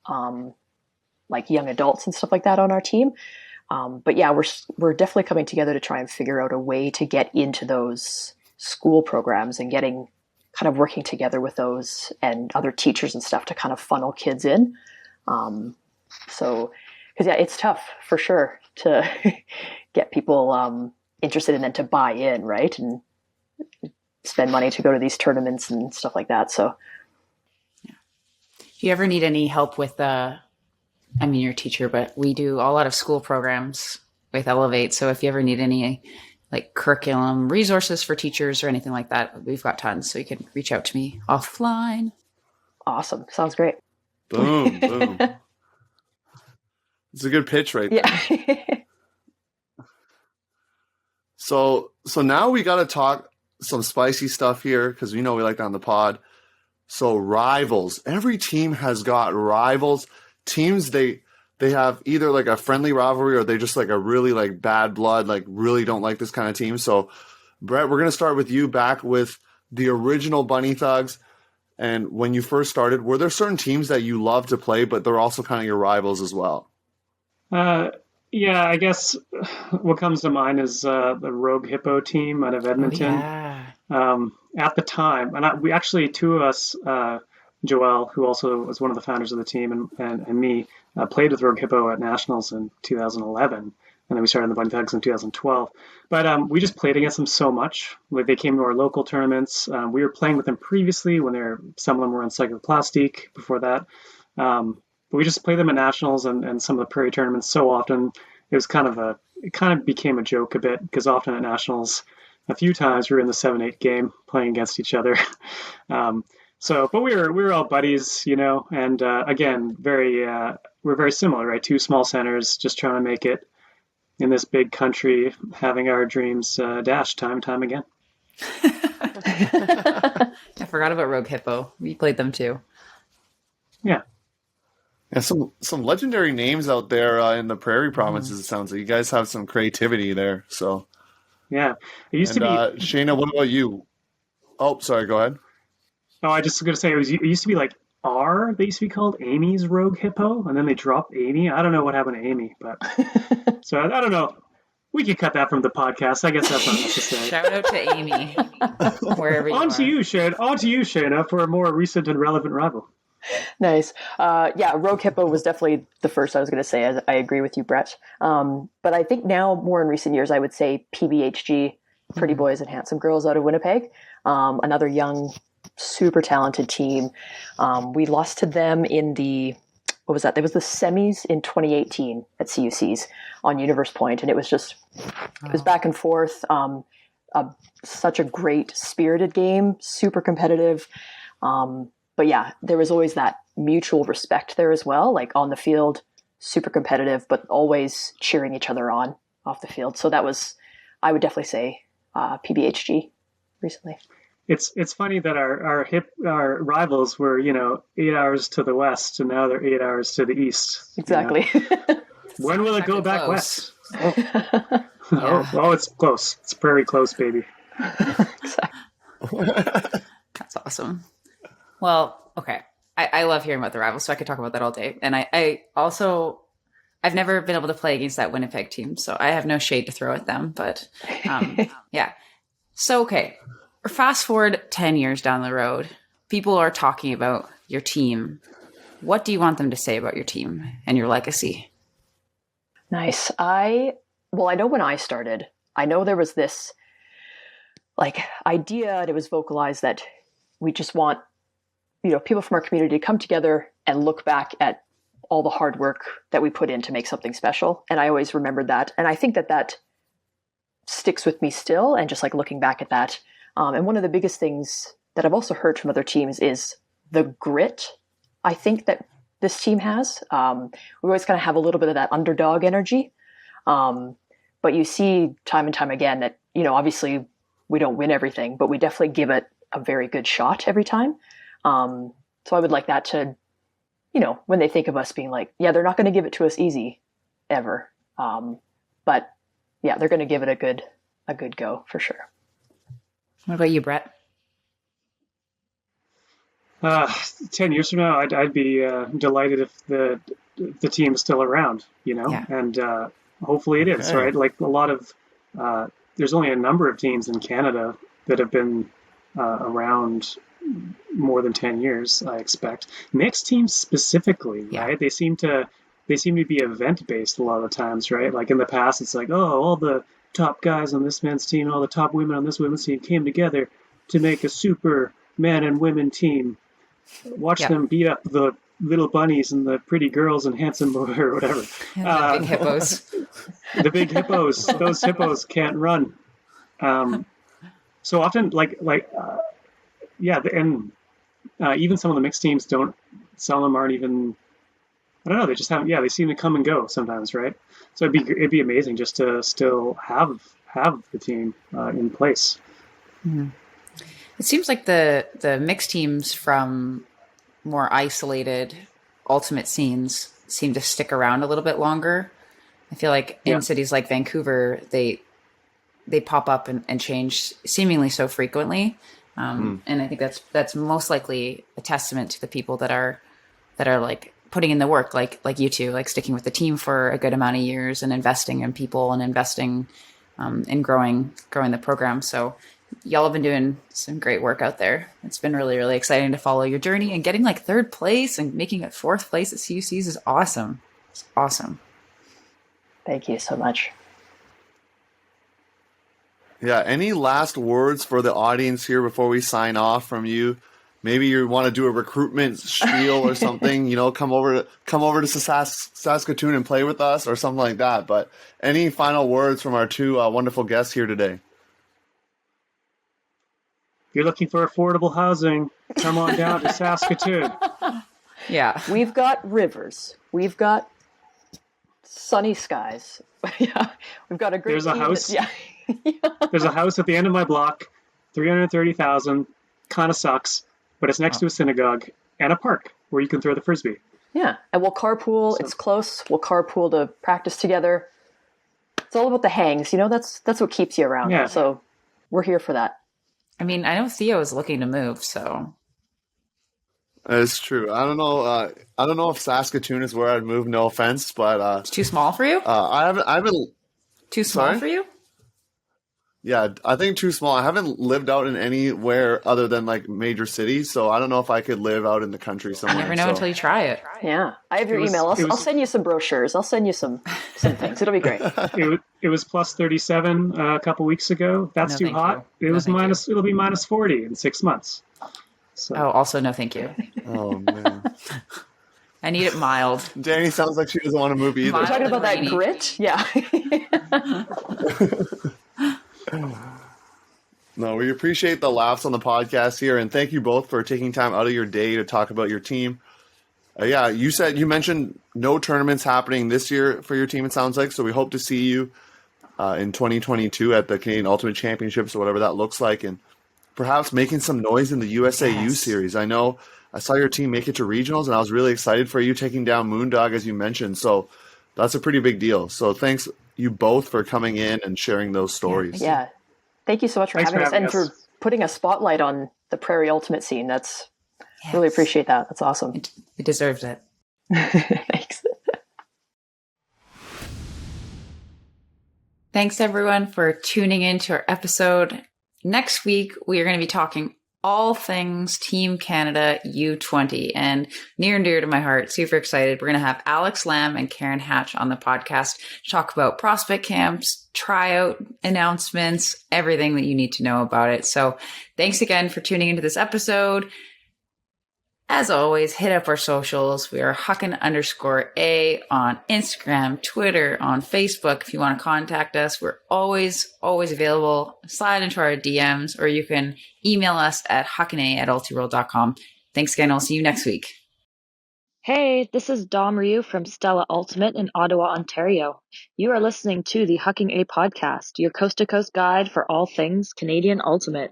like young adults and stuff like that on our team. But yeah, we're definitely coming together to try and figure out a way to get into those school programs and kind of working together with those and other teachers and stuff to kind of funnel kids in. Because it's tough for sure to get people interested and then to buy in, right? And spend money to go to these tournaments and stuff like that. So, yeah. Do you ever need any help with you're a teacher, but we do a lot of school programs with Elevate. So if you ever need any like curriculum resources for teachers or anything like that, we've got tons. So you can reach out to me offline. Awesome. Sounds great. Boom, boom. It's a good pitch right there. So now we got to talk some spicy stuff here because we like that on the pod. So rivals. Every team has got rivals. Teams, they have either like a friendly rivalry or they just like a really like bad blood, like really don't like this kind of team. So Brett, we're going to start with you, back with the original Bunny Thugs. And when you first started, were there certain teams that you love to play, but they're also kind of your rivals as well? Yeah, I guess what comes to mind is the Rogue Hippo team out of Edmonton. At the time, and we actually, two of us, Joelle, who also was one of the founders of the team, and me, played with Rogue Hippo at Nationals in 2011, and then we started the Bunny Thugs in 2012. But we just played against them so much. Like, they came to our local tournaments. We were playing with them previously when some of them were on Cycloplastique before that. But we just played them at Nationals and some of the Prairie tournaments so often. It kind of became a joke a bit, because often at Nationals, a few times we were in the 7-8 game playing against each other. But we were all buddies, and again, we're very similar, right? Two small centers, just trying to make it in this big country, having our dreams dashed time and time again. I forgot about Rogue Hippo. We played them too. Yeah. Yeah, some legendary names out there in the Prairie provinces. It sounds like you guys have some creativity there. So Yeah. It used to be. Shayna, what about you? Oh, sorry. Go ahead. Oh, I just was going to say it used to be like R. They used to be called Amy's Rogue Hippo, and then they dropped Amy. I don't know what happened to Amy, but so I don't know. We could cut that from the podcast. I guess that's not necessary. Shout out to Amy, wherever you are. On to you, Shayna, for a more recent and relevant rival. Nice. Yeah, Rogue Hippo was definitely the first I was going to say. I agree with you, Brett. But I think now, more in recent years, I would say PBHG, Pretty Boys and Handsome Girls out of Winnipeg. Another young, super talented team. We lost to them in what was that? There was the semis in 2018 at CUC's on Universe Point, and it was back and forth. Such a great spirited game, super competitive. But yeah, there was always that mutual respect there as well, like on the field, super competitive, but always cheering each other on off the field. So that was, I would definitely say, PBHG recently. It's funny that our rivals were 8 hours to the west, and now they're 8 hours to the east. Exactly. When will it go back west? Oh, it's close. It's very close, baby. That's awesome. Well, okay. I love hearing about the rivals, so I could talk about that all day. And I've never been able to play against that Winnipeg team, so I have no shade to throw at them. But yeah. So, okay. Fast forward 10 years down the road, people are talking about your team. What do you want them to say about your team and your legacy? Nice. I know when I started, I know there was this idea, and it was vocalized that we just want, people from our community to come together and look back at all the hard work that we put in to make something special. And I always remembered that. And I think that sticks with me still. And just looking back at that. And one of the biggest things that I've also heard from other teams is the grit, I think, that this team has. We always kind of have a little bit of that underdog energy. But you see time and time again that, obviously we don't win everything, but we definitely give it a very good shot every time. So I would like that to, when they think of us being like, yeah, they're not going to give it to us easy ever. But yeah, they're going to give it a good go for sure. What about you, Brett? 10 years from now, I'd be delighted if the team is still around, Yeah. And hopefully it is, right? Like a lot of, there's only a number of teams in Canada that have been around more than 10 years, I expect. Mixed teams specifically, right? They seem to be event-based a lot of the times, right? Like in the past, it's like, oh, all the top guys on this men's team, all the top women on this women's team came together to make a super man and women team. Watch them beat up the little bunnies and the pretty girls and handsome boy or whatever. The big hippos. The big hippos. Those hippos can't run. So often, and even some of the mixed teams don't. Some of them aren't even. I don't know. They just haven't. Yeah, they seem to come and go sometimes, right? So it'd be amazing just to still have the team in place. Mm-hmm. It seems like the mixed teams from more isolated ultimate scenes seem to stick around a little bit longer. I feel like in cities like Vancouver, they pop up and change seemingly so frequently. And I think that's most likely a testament to the people that are like putting in the work, like you two, like sticking with the team for a good amount of years and investing in people and investing in growing the program. So y'all have been doing some great work out there. It's been really, really exciting to follow your journey, and getting third place and making it fourth place at CUC's is awesome. It's awesome. Thank you so much. Yeah. Any last words for the audience here before we sign off from you? Maybe you want to do a recruitment spiel or something, come over to Saskatoon and play with us or something like that. But any final words from our two wonderful guests here today? If you're looking for affordable housing, come on down to Saskatoon. Yeah. We've got rivers. We've got sunny skies. Yeah. We've got a great There's a house. Yeah. There's a house at the end of my block, $330,000, kind of sucks, but it's next to a synagogue and a park where you can throw the Frisbee. Yeah. And we'll carpool. It's close. We'll carpool to practice together. It's all about the hangs. That's what keeps you around. Yeah. So we're here for that. I mean, I know Theo is looking to move, so It's true. I don't know. I don't know if Saskatoon is where I'd move. No offense, but it's too small for you. I haven't. Too small Sorry? for you? Yeah, I think too small. I haven't lived out in anywhere other than like major cities, so I don't know if I could live out in the country somewhere. You never know until you try it. Yeah, I have your email. I'll send you some brochures. I'll send you some things. It'll be great. It was plus 37 a couple weeks ago. That's No, too thank hot. you. It No, was thank minus. It'll be minus 40 in 6 months. So. Oh, also no, thank you. Oh man, I need it mild. Danie sounds like she doesn't want to move either. We're talking about that grit. Yeah. No, we appreciate the laughs on the podcast here, and thank you both for taking time out of your day to talk about your team. Yeah, you mentioned no tournaments happening this year for your team, it sounds like, so we hope to see you in 2022 at the Canadian Ultimate Championships or whatever that looks like, and perhaps making some noise in the USAU series. I know I saw your team make it to regionals, and I was really excited for you taking down Moondog, as you mentioned, so that's a pretty big deal. So thanks you both for coming in and sharing those stories. Yeah. Thank you so much for having us and for putting a spotlight on the Prairie Ultimate scene. Really appreciate that. That's awesome. It deserves it. Thanks. Thanks everyone for tuning in to our episode. Next week, we are going to be talking all things Team Canada U20, and near and dear to my heart, super excited. We're going to have Alex Lamb and Karen Hatch on the podcast to talk about prospect camps, tryout announcements, everything that you need to know about it. So thanks again for tuning into this episode. As always, hit up our socials. We are Huckin_A on Instagram, Twitter, on Facebook. If you want to contact us, we're always available. Slide into our DMs, or you can email us at huckina@ultiworld.com. Thanks again. I'll see you next week. Hey, this is Dom Ryu from Stella Ultimate in Ottawa, Ontario. You are listening to the Huckin A podcast, your coast-to-coast guide for all things Canadian Ultimate.